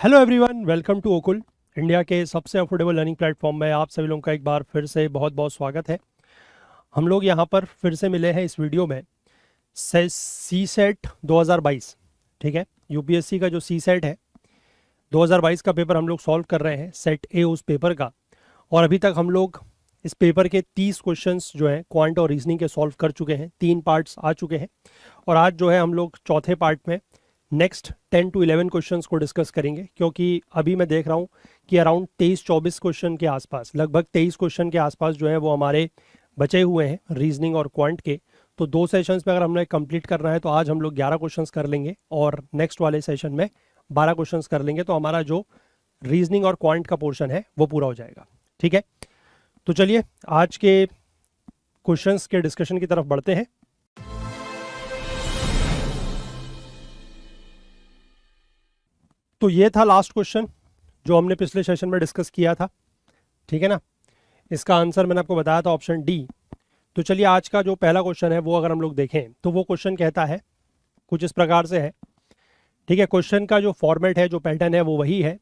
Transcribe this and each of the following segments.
Hello everyone, welcome to ओकुल, India के सबसे अफोर्डेबल लर्निंग प्लेटफॉर्म में आप सभी लोगों का एक बार फिर से बहुत बहुत स्वागत है। हम लोग यहाँ पर फिर से मिले हैं इस वीडियो में सी सेट 2022। ठीक है, यूपीएससी का जो सी सेट है 2022 का पेपर हम लोग सॉल्व कर रहे हैं, सेट ए उस पेपर का। और अभी तक हम लोग इस पेपर के 30 क्वेश्चंस जो हैं क्वांट और रीजनिंग के सॉल्व कर चुके हैं, 3 पार्ट्स आ चुके हैं। और आज जो है हम लोग चौथे पार्ट में नेक्स्ट 10 to 11 क्वेश्चंस को डिस्कस करेंगे, क्योंकि अभी मैं देख रहा हूँ कि अराउंड 23-24 क्वेश्चन के आसपास, लगभग 23 क्वेश्चन के आसपास जो है वो हमारे बचे हुए हैं रीजनिंग और क्वांट के। तो 2 सेशंस में अगर हमने कंप्लीट करना है तो आज हम लोग 11 क्वेश्चंस कर लेंगे और नेक्स्ट वाले सेशन में 12 क्वेश्चंस कर लेंगे, तो हमारा जो रीजनिंग और क्वांट का पोर्शन है वो पूरा हो जाएगा। ठीक है, तो चलिए आज के क्वेश्चंस के डिस्कशन की तरफ बढ़ते हैं। तो ये था लास्ट क्वेश्चन जो हमने पिछले सेशन में डिस्कस किया था। ठीक है ना, इसका आंसर मैंने आपको बताया था ऑप्शन डी। तो चलिए आज का जो पहला क्वेश्चन है वो अगर हम लोग देखें तो वो क्वेश्चन कहता है कुछ इस प्रकार से है। ठीक है, क्वेश्चन का जो फॉर्मेट है, जो पैटर्न है वो वही है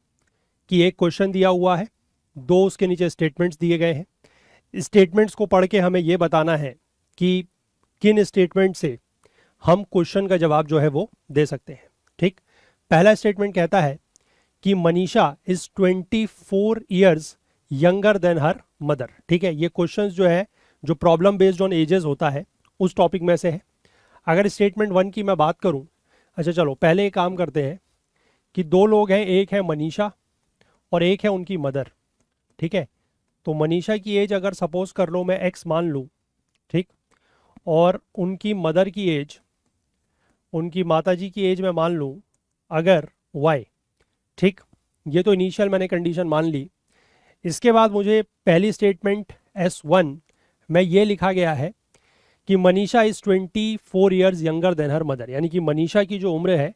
कि एक क्वेश्चन दिया हुआ है, 2 उसके नीचे स्टेटमेंट्स दिए गए हैं। स्टेटमेंट्स को पढ़ के हमें ये बताना है कि किन स्टेटमेंट से हम क्वेश्चन का जवाब जो है वो दे सकते हैं। ठीक, पहला स्टेटमेंट कहता है कि Manisha is 24 years younger than her mother. ठीक है, ये क्वेश्चन जो है जो प्रॉब्लम बेस्ड ऑन एजेस होता है उस टॉपिक में से है। अगर स्टेटमेंट 1 की मैं बात करूं, अच्छा चलो पहले एक काम करते हैं कि 2 लोग हैं, एक है मनीषा और एक है उनकी मदर। ठीक है, तो मनीषा की एज अगर सपोज कर लो मैं x मान लूँ, ठीक, और उनकी मदर की एज, उनकी माताजी की एज मैं मान लूँ अगर y। ठीक, ये तो इनिशियल मैंने कंडीशन मान ली। इसके बाद मुझे पहली स्टेटमेंट S1 में ये लिखा गया है कि Manisha is 24 years younger than her mother, यानी कि मनीषा की जो उम्र है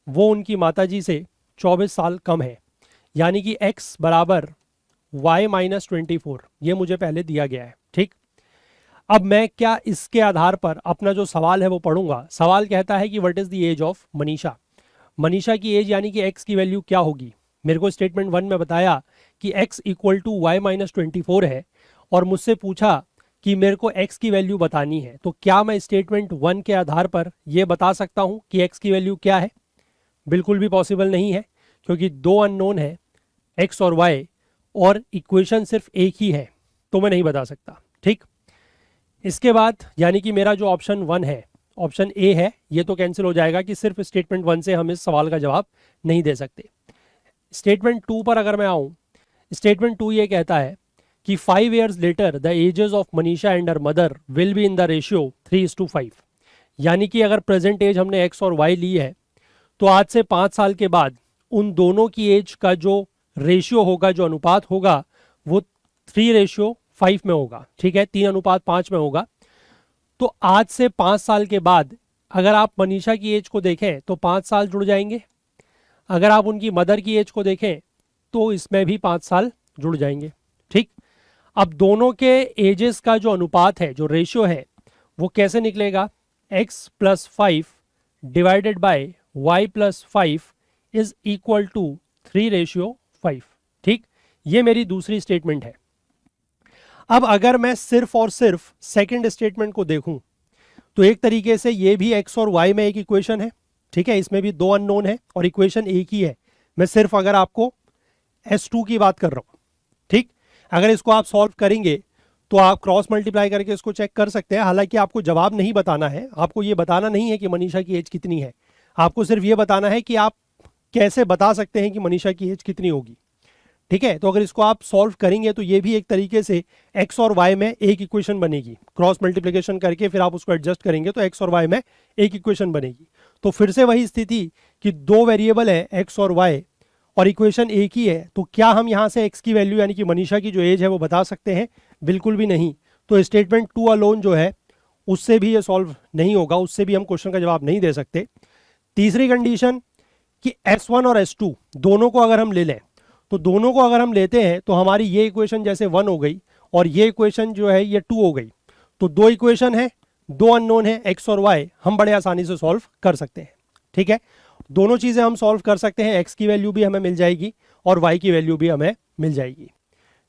वो उनकी माताजी से 24 साल कम है, यानी कि x बराबर y माइनस 24, ये मुझे पहले दिया गया है। ठीक, अब मैं क्या इसके आधार पर अपना जो सवाल है वो पढ़ूंगा। सवाल कहता है कि what is the age of Manisha. Manisha की एज यानी कि x की वैल्यू क्या होगी। मेरे को स्टेटमेंट 1 में बताया कि x equal to y minus 24 है और मुझसे पूछा कि मेरे को x की वैल्यू बतानी है। तो क्या मैं स्टेटमेंट 1 के आधार पर यह बता सकता हूं कि x की वैल्यू क्या है? बिल्कुल भी पॉसिबल नहीं है, क्योंकि 2 अननोन है x और y और इक्वेशन सिर्फ एक ही है, तो मैं नहीं बता सकता। ठीक, इसके बाद यानी कि मेरा जो ऑप्शन 1 है, ऑप्शन ए है, ये तो कैंसिल हो जाएगा कि सिर्फ स्टेटमेंट 1 से हम इस सवाल का जवाब नहीं दे सकते। स्टेटमेंट 2 पर अगर मैं आऊँ, स्टेटमेंट 2 ये कहता है कि 5 years later the ages of Manisha and her mother will be in the ratio 3:5, यानी कि अगर प्रेजेंट एज हमने x और y ली है तो आज से 5 साल के बाद उन दोनों की एज का जो रेशियो होगा, जो अनुपात होगा, वो 3:5 में होगा। ठीक है, 3:5 में होगा। तो आज से 5 साल के बाद अगर आप मनीषा की एज को देखें तो 5 साल जुड़ जाएंगे, अगर आप उनकी मदर की एज को देखें तो इसमें भी 5 साल जुड़ जाएंगे। ठीक, अब दोनों के एजेस का जो अनुपात है, जो रेशियो है, वो कैसे निकलेगा? x plus 5 divided by y plus 5 is equal to 3:5। ठीक, ये मेरी दूसरी स्टेटमेंट है। अब अगर मैं सिर्फ और सिर्फ सेकंड स्टेटमेंट को देखूं तो एक तरीके से ये भी x और y में एक इक्वेशन है। ठीक है, इसमें भी 2 अननोन है और इक्वेशन एक ही है। मैं सिर्फ अगर आपको S2 की बात कर रहा हूं। ठीक, अगर इसको आप सॉल्व करेंगे तो आप क्रॉस मल्टीप्लाई करके इसको चेक कर सकते हैं। हालांकि आपको जवाब नहीं बताना है, आपको ये बताना नहीं है कि मनीषा की एज कितनी है, आपको सिर्फ ये बताना है कि आप कैसे बता सकते हैं कि मनीषा की एज कितनी होगी। ठीक है, तो अगर इसको आप सॉल्व करेंगे तो ये भी एक तरीके से x और y में एक इक्वेशन बनेगी। क्रॉस मल्टीप्लिकेशन करके फिर आप उसको एडजस्ट करेंगे तो x और y में एक इक्वेशन बनेगी। तो फिर से वही स्थिति कि 2 वेरिएबल है x और y और इक्वेशन एक ही है, तो क्या हम यहाँ से x की वैल्यू यानी कि मनीषा की जो एज है वो बता सकते हैं? बिल्कुल भी नहीं। तो स्टेटमेंट 2 अलोन जो है उससे भी ये सॉल्व नहीं होगा, उससे भी हम क्वेश्चन का जवाब नहीं दे सकते। तीसरी कंडीशन कि S1 और S2 दोनों को अगर हम ले लें, तो दोनों को अगर हम लेते हैं तो हमारी ये इक्वेशन जैसे 1 हो गई और ये इक्वेशन जो है ये 2 हो गई। तो 2 इक्वेशन है, 2 अननोन है x और y, हम बड़े आसानी से सॉल्व कर सकते हैं। ठीक है, दोनों चीज़ें हम सॉल्व कर सकते हैं, एक्स की वैल्यू भी हमें मिल जाएगी और वाई की वैल्यू भी हमें मिल जाएगी।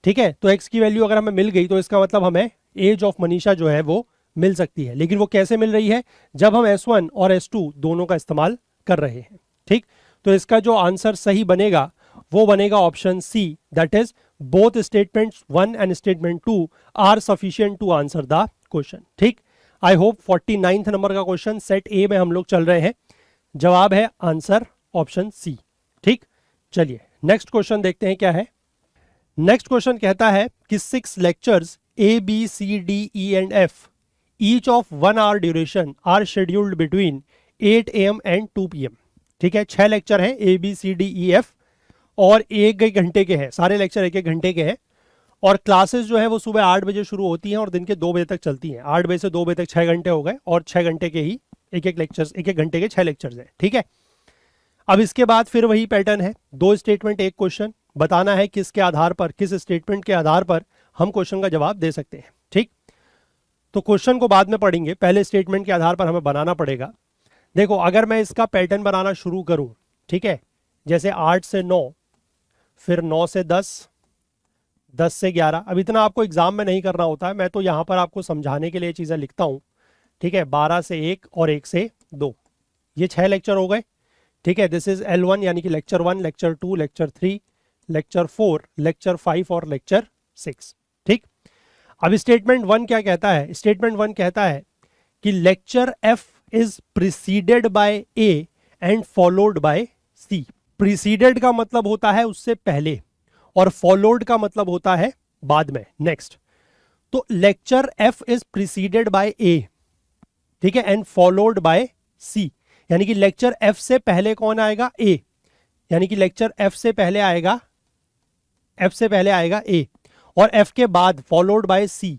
ठीक है, तो एक्स की वैल्यू अगर हमें मिल गई तो इसका मतलब हमें एज ऑफ मनीषा जो है वो मिल सकती है, लेकिन वो कैसे मिल रही है, जब हम S1 और S2 दोनों का इस्तेमाल कर रहे हैं। ठीक, तो इसका जो आंसर सही बनेगा वो बनेगा option C, that is both statements 1 and statement 2 are sufficient to answer the question. ठीक, आई होप 49th नंबर का क्वेश्चन सेट ए में हम लोग चल रहे हैं, जवाब है आंसर ऑप्शन सी। ठीक, चलिए नेक्स्ट क्वेश्चन देखते हैं क्या है। नेक्स्ट क्वेश्चन कहता है कि 6 lectures A, B, C, D, E and F each of 1 hour duration are scheduled between 8 AM and 2 PM। ठीक है, 6 लेक्चर हैं A, B, C, D, E, F और एक घंटे के हैं, सारे लेक्चर एक घंटे के हैं और क्लासेस जो है वो सुबह 8 बजे शुरू होती हैं और दिन के 2 बजे तक चलती हैं। 8 बजे से 2 बजे तक 6 घंटे हो गए और 6 घंटे के ही एक लेक्चर्स, एक घंटे के 6 लेक्चर्स हैं। ठीक है, अब इसके बाद फिर वही पैटर्न है, 2 स्टेटमेंट एक क्वेश्चन, बताना है किसके आधार पर, किस स्टेटमेंट के आधार पर हम क्वेश्चन का जवाब दे सकते हैं। ठीक, तो क्वेश्चन को बाद में पढ़ेंगे, पहले स्टेटमेंट के आधार पर हमें बनाना पड़ेगा। देखो अगर मैं इसका पैटर्न बनाना शुरू करूं, ठीक है, जैसे 8 से 9, फिर 9 से 10, 10 से 11, अब इतना आपको एग्जाम में नहीं करना होता है, मैं तो यहाँ पर आपको समझाने के लिए चीज़ें लिखता हूँ। ठीक है, 12 से 1 और 1 से 2, ये 6 लेक्चर हो गए। ठीक है, दिस इज L1 यानी कि lecture 1, lecture 2, lecture 3, lecture 4, lecture 5 और लेक्चर 6। ठीक, अब स्टेटमेंट 1 क्या कहता है, स्टेटमेंट 1 कहता है कि lecture F is preceded by A and followed by C। Preceded का मतलब होता है उससे पहले और फॉलोड का मतलब होता है बाद में, नेक्स्ट। तो lecture F is preceded by A, ठीक है, एंड फॉलोड बाय C, यानी कि लेक्चर F से पहले कौन आएगा, A, यानी कि लेक्चर F से पहले आएगा, F से पहले आएगा A और F के बाद फॉलोड बाय C,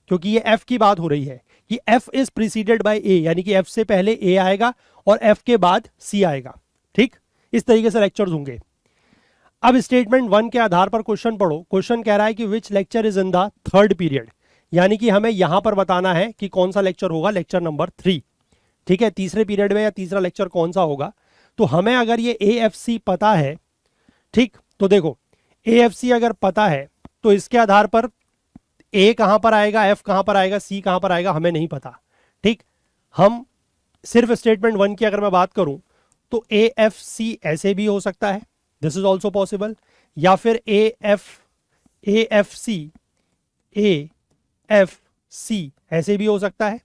क्योंकि ये F की बात हो रही है कि F is preceded by A, यानी कि F से पहले A आएगा और F के बाद C आएगा। ठीक, इस तरीके से लेक्चर्स होंगे। अब स्टेटमेंट 1 के आधार पर क्वेश्चन पढ़ो। क्वेश्चन कह रहा है कि which lecture is in the third period, यानी कि हमें यहां पर बताना है कि कौन सा लेक्चर होगा, लेक्चर नंबर 3। ठीक है, तीसरे पीरियड में या तीसरा लेक्चर कौन सा होगा। तो हमें अगर ये AFC पता है, ठीक, तो देखो AFC अगर पता है तो इसके आधार पर A कहां पर आएगा, F कहां पर आएगा, C कहां पर आएगा, हमें नहीं पता। ठीक, हम सिर्फ स्टेटमेंट 1 की अगर मैं बात करूं तो AFC ऐसे भी हो सकता है, दिस इज ऑल्सो पॉसिबल, या फिर AFC ऐसे भी हो सकता है,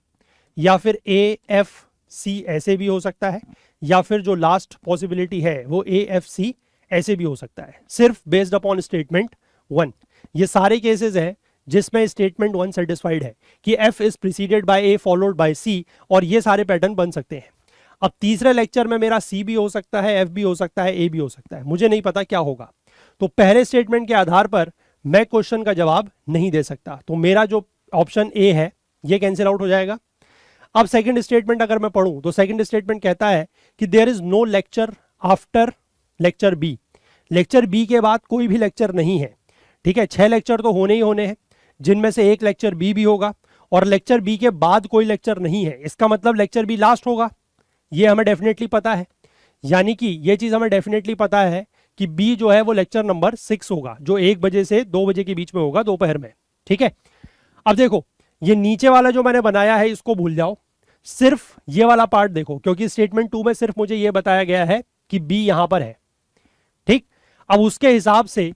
या फिर AFC ऐसे भी हो सकता है, या फिर जो लास्ट पॉसिबिलिटी है वो AFC ऐसे भी हो सकता है, सिर्फ बेस्ड अपॉन स्टेटमेंट 1। ये सारे केसेस हैं जिसमें स्टेटमेंट 1 सेटिस्फाइड है कि F is preceded by A followed by C, और ये सारे पैटर्न बन सकते हैं। अब तीसरे लेक्चर में मेरा C भी हो सकता है, F भी हो सकता है, A भी हो सकता है, मुझे नहीं पता क्या होगा। तो पहले स्टेटमेंट के आधार पर मैं क्वेश्चन का जवाब नहीं दे सकता, तो मेरा जो ऑप्शन A है ये कैंसिल आउट हो जाएगा। अब सेकंड स्टेटमेंट अगर मैं पढ़ूं तो सेकंड स्टेटमेंट कहता है कि there is no lecture after lecture B, lecture B के बाद कोई भी लेक्चर नहीं है। ठीक है, 6 लेक्चर तो होने ही होने हैं, जिनमें से एक लेक्चर B भी होगा और लेक्चर B के बाद कोई लेक्चर नहीं है, इसका मतलब लेक्चर B लास्ट होगा, ये हमें डेफिनेटली पता है। यानी कि ये चीज हमें डेफिनेटली पता है कि B जो है वो लेक्चर नंबर 6 होगा, जो 1 बजे से 2 बजे के बीच में होगा, दोपहर में। ठीक है, अब देखो ये नीचे वाला जो मैंने बनाया है इसको भूल जाओ, सिर्फ ये वाला पार्ट देखो, क्योंकि स्टेटमेंट 2 में सिर्फ मुझे ये बताया गया है कि B यहां पर है। ठीक, अब उसके हिसाब से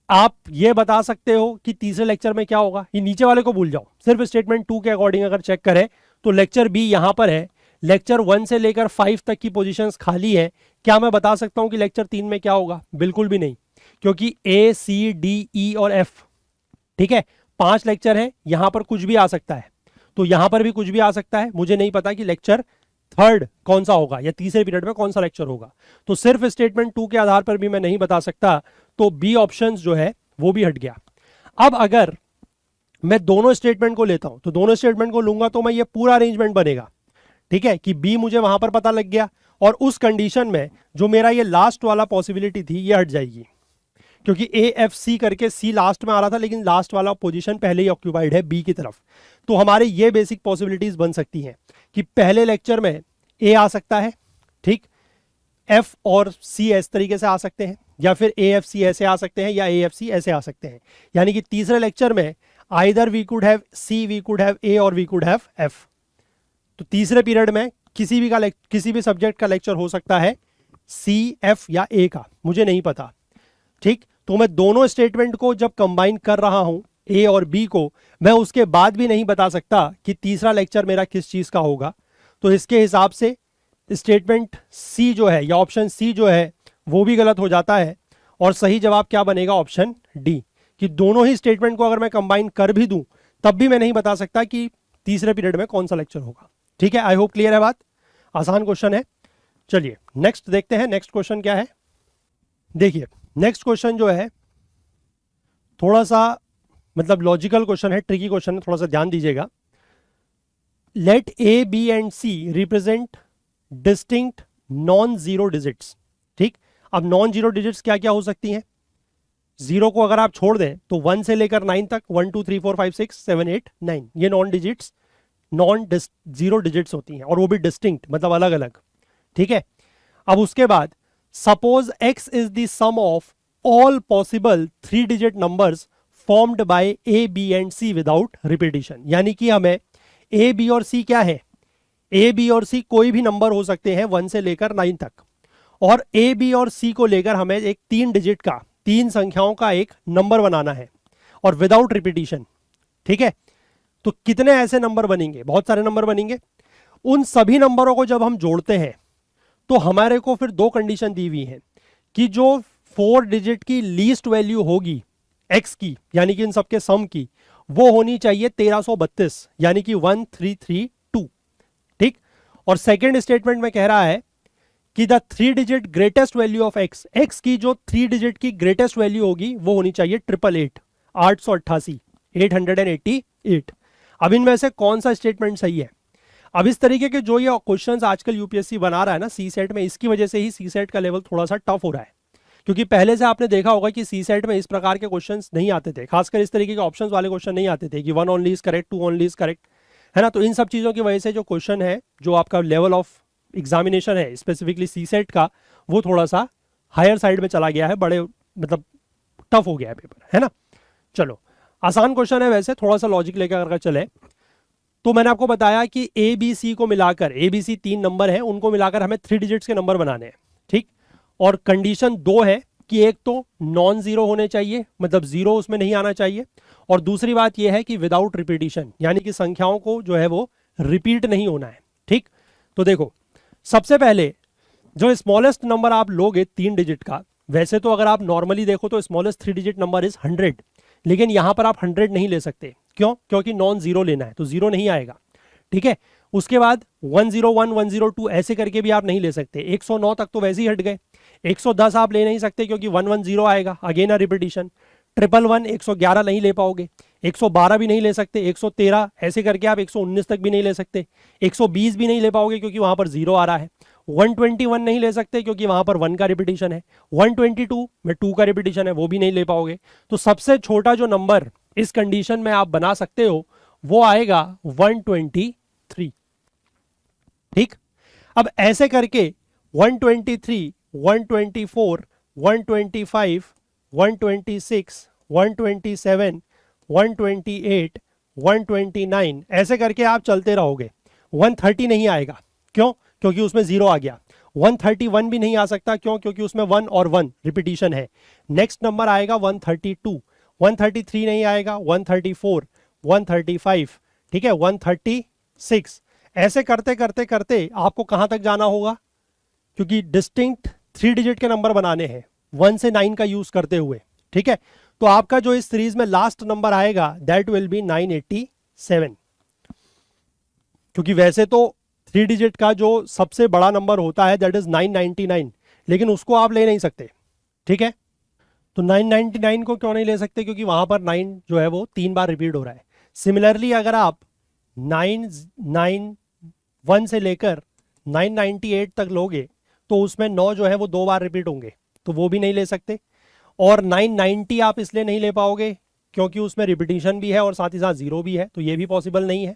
आप ये बता सकते हो कि तीसरे लेक्चर में क्या होगा, ये नीचे वाले को भूल जाओ, सिर्फ स्टेटमेंट 2 के अकॉर्डिंग अगर चेक करें तो लेक्चर B यहां पर है, लेक्चर 1 से लेकर 5 तक की पोजीशंस खाली है। क्या मैं बता सकता हूं कि लेक्चर 3 में क्या होगा, बिल्कुल भी नहीं, क्योंकि A, C, D, E और F, ठीक है, 5 लेक्चर है, यहां पर कुछ भी आ सकता है, तो यहां पर भी कुछ भी आ सकता है। मुझे नहीं पता कि लेक्चर थर्ड कौन सा होगा या तीसरे पीरियड में कौन सा लेक्चर होगा, तो सिर्फ स्टेटमेंट 2 के आधार पर भी मैं नहीं बता सकता, तो बी ऑप्शन जो है वो भी हट गया। अब अगर मैं दोनों स्टेटमेंट को लेता हूं तो दोनों स्टेटमेंट को लूंगा तो मैं ये पूरा अरेंजमेंट बनेगा। ठीक है, कि बी मुझे वहां पर पता लग गया और उस कंडीशन में जो मेरा ये लास्ट वाला पॉसिबिलिटी थी ये हट जाएगी, क्योंकि AFC करके C लास्ट में आ रहा था, लेकिन लास्ट वाला पोजीशन पहले ही ऑक्यूपाइड है B की तरफ। तो हमारे ये बेसिक पॉसिबिलिटीज बन सकती हैं कि पहले लेक्चर में A आ सकता है, ठीक, एफ और सी इस तरीके से आ सकते हैं, या फिर ए एफ सी ऐसे आ सकते हैं, या ए एफ सी ऐसे आ सकते हैं। यानी कि तीसरे लेक्चर में either we could have C, we could have A और वी कुड हैव एफ। तो तीसरे पीरियड में किसी भी सब्जेक्ट का लेक्चर हो सकता है सी, एफ या ए का, मुझे नहीं पता। ठीक, तो मैं दोनों स्टेटमेंट को जब कंबाइन कर रहा हूं, ए और बी को, मैं उसके बाद भी नहीं बता सकता कि तीसरा लेक्चर मेरा किस चीज का होगा। तो इसके हिसाब से स्टेटमेंट सी जो है या ऑप्शन सी जो है वो भी गलत हो जाता है, और सही जवाब क्या बनेगा? ऑप्शन डी, कि दोनों ही स्टेटमेंट को अगर मैं कंबाइन कर भी दूं तब भी मैं नहीं बता सकता कि तीसरे पीरियड में कौन सा लेक्चर होगा। ठीक है, आई होप क्लियर है बात। आसान क्वेश्चन है। चलिए नेक्स्ट देखते हैं। नेक्स्ट क्वेश्चन क्या है? देखिए नेक्स्ट क्वेश्चन जो है थोड़ा सा मतलब लॉजिकल क्वेश्चन है, ट्रिकी क्वेश्चन है, थोड़ा सा ध्यान दीजिएगा। Let A, B and C represent distinct non zero digits. ठीक, अब नॉन जीरो डिजिट्स क्या क्या हो सकती हैं? जीरो को अगर आप छोड़ दें तो 1 से लेकर 9 तक, 1 2 3 4 5 6 7 8 9, ये नॉन जीरो डिजिट्स होती हैं, और वो भी डिस्टिंक्ट मतलब अलग अलग। ठीक है, अब उसके बाद suppose x is the sum of all possible 3 digit numbers formed by A, B and C without repetition. यानी कि हमें ए, बी और सी क्या है? ए, बी और सी कोई भी नंबर हो सकते हैं 1 से लेकर 9 तक, और ए, बी और सी को लेकर हमें एक 3 डिजिट का, 3 संख्याओं का एक नंबर बनाना है, और विदाउट रिपीटिशन। ठीक है, तो कितने ऐसे नंबर बनेंगे? बहुत सारे नंबर बनेंगे। उन सभी नंबरों को जब हम जोड़ते हैं तो हमारे को फिर दो कंडीशन दी हुई है कि जो 4 डिजिट की लीस्ट वैल्यू होगी x की, यानी कि इन सबके सम की, वो होनी चाहिए 1332, यानी कि 1332। ठीक, और सेकेंड स्टेटमेंट में कह रहा है कि the 3 digit greatest value of x की जो 3 डिजिट की ग्रेटेस्ट वैल्यू होगी वो होनी चाहिए 888, 888, 888। अब इनमें से कौन सा स्टेटमेंट सही है? अब इस तरीके के जो ये क्वेश्चंस आजकल यूपीएससी बना रहा है ना सी सेट में, इसकी वजह से ही सी सेट का लेवल थोड़ा सा टफ हो रहा है। क्योंकि पहले से आपने देखा होगा कि सी सेट में इस प्रकार के क्वेश्चंस नहीं आते थे, खासकर इस तरीके के ऑप्शंस वाले क्वेश्चन नहीं आते थे कि 1 only is correct, 2 only is correct, है ना। तो इन सब चीज़ों की वजह से जो क्वेश्चन है, जो आपका लेवल ऑफ एग्जामिनेशन है स्पेसिफिकली सी सेट का, वो थोड़ा सा हायर साइड में चला गया है, बड़े मतलब टफ हो गया है पेपर, है ना। चलो आसान क्वेश्चन है वैसे, थोड़ा सा लॉजिक लेकर अगर चले तो मैंने आपको बताया कि ए बी सी को मिलाकर, ए बी सी 3 नंबर हैं, उनको मिलाकर हमें 3 डिजिट्स के नंबर बनाने हैं। ठीक, और कंडीशन 2 है कि एक तो नॉन जीरो होने चाहिए, मतलब जीरो उसमें नहीं आना चाहिए, और दूसरी बात यह है कि विदाउट रिपीटिशन, यानी कि संख्याओं को जो है वो रिपीट नहीं होना है। ठीक, तो देखो सबसे पहले जो स्मॉलेस्ट नंबर आप लोगे 3 डिजिट का, वैसे तो अगर आप नॉर्मली देखो तो स्मॉलेस्ट 3 डिजिट नंबर इज 100, लेकिन यहां पर आप 100 नहीं ले सकते। क्यों? क्योंकि नॉन जीरो लेना है, तो जीरो नहीं आएगा। ठीक है, उसके बाद 101, 102 ऐसे करके भी आप नहीं ले सकते। 109 तक तो वैसे ही हट गए। 110 आप ले नहीं सकते क्योंकि 110 आएगा, अगेन अ रिपीटिशन। 111, 111 नहीं ले पाओगे। 112 भी नहीं ले सकते। 113 ऐसे करके आप 119 तक भी नहीं ले सकते। 120 भी नहीं ले पाओगे क्योंकि वहां पर जीरो आ रहा है। 121 नहीं ले सकते क्योंकि वहां पर 1 का रिपीटिशन है। 122 में 2 का रिपीटिशन है, वो भी नहीं ले पाओगे। तो सबसे छोटा जो नंबर इस कंडीशन में आप बना सकते हो वो आएगा 123। ठीक, अब ऐसे करके 123, 124, 125, 126, 127, 128, 129 ऐसे करके आप चलते रहोगे। 130 नहीं आएगा। क्यों? क्योंकि उसमें जीरो आ गया। 131 भी नहीं आ सकता। क्यों? क्योंकि उसमें 1 और 1 रिपीटिशन है। नेक्स्ट नंबर आएगा 132, 133 नहीं आएगा, 134, 135, ठीक है, 136। ऐसे करते करते करते आपको कहां तक जाना होगा? क्योंकि डिस्टिंक्ट 3 डिजिट के नंबर बनाने हैं 1 से 9 का यूज करते हुए। ठीक है, तो आपका जो इस सीरीज में लास्ट नंबर आएगा दैट विल बी 987। क्योंकि वैसे तो 3 डिजिट का जो सबसे बड़ा नंबर होता है दैट इज 999, लेकिन उसको आप ले नहीं सकते। ठीक है, तो 999 को क्यों नहीं ले सकते? क्योंकि वहां पर 9 जो है वो 3 बार रिपीट हो रहा है। सिमिलरली अगर आप 991 से लेकर 998 तक लोगे तो उसमें 9 जो है वो 2 बार रिपीट होंगे, तो वो भी नहीं ले सकते। और 990 आप इसलिए नहीं ले पाओगे क्योंकि उसमें रिपीटिशन भी है और साथ ही साथ जीरो भी है, तो ये भी पॉसिबल नहीं है।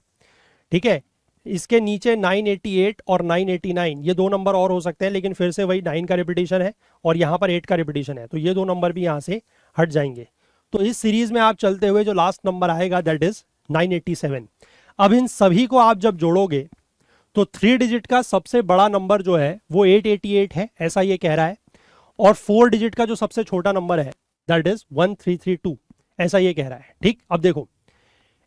ठीक है, इसके नीचे 988 और 989 ये दो नंबर और हो सकते हैं, लेकिन फिर से वही 9 का रिपीटिशन है और यहाँ पर 8 का रिपीटिशन है, तो ये दो नंबर भी यहाँ से हट जाएंगे। तो इस सीरीज में आप चलते हुए जो लास्ट नंबर आएगा दैट इज 987। अब इन सभी को आप जब जोड़ोगे तो 3 डिजिट का सबसे बड़ा नंबर जो है वो 888 है, ऐसा ये कह रहा है, और 4 डिजिट का जो सबसे छोटा नंबर है दैट इज 1332, ऐसा ये कह रहा है। ठीक, अब देखो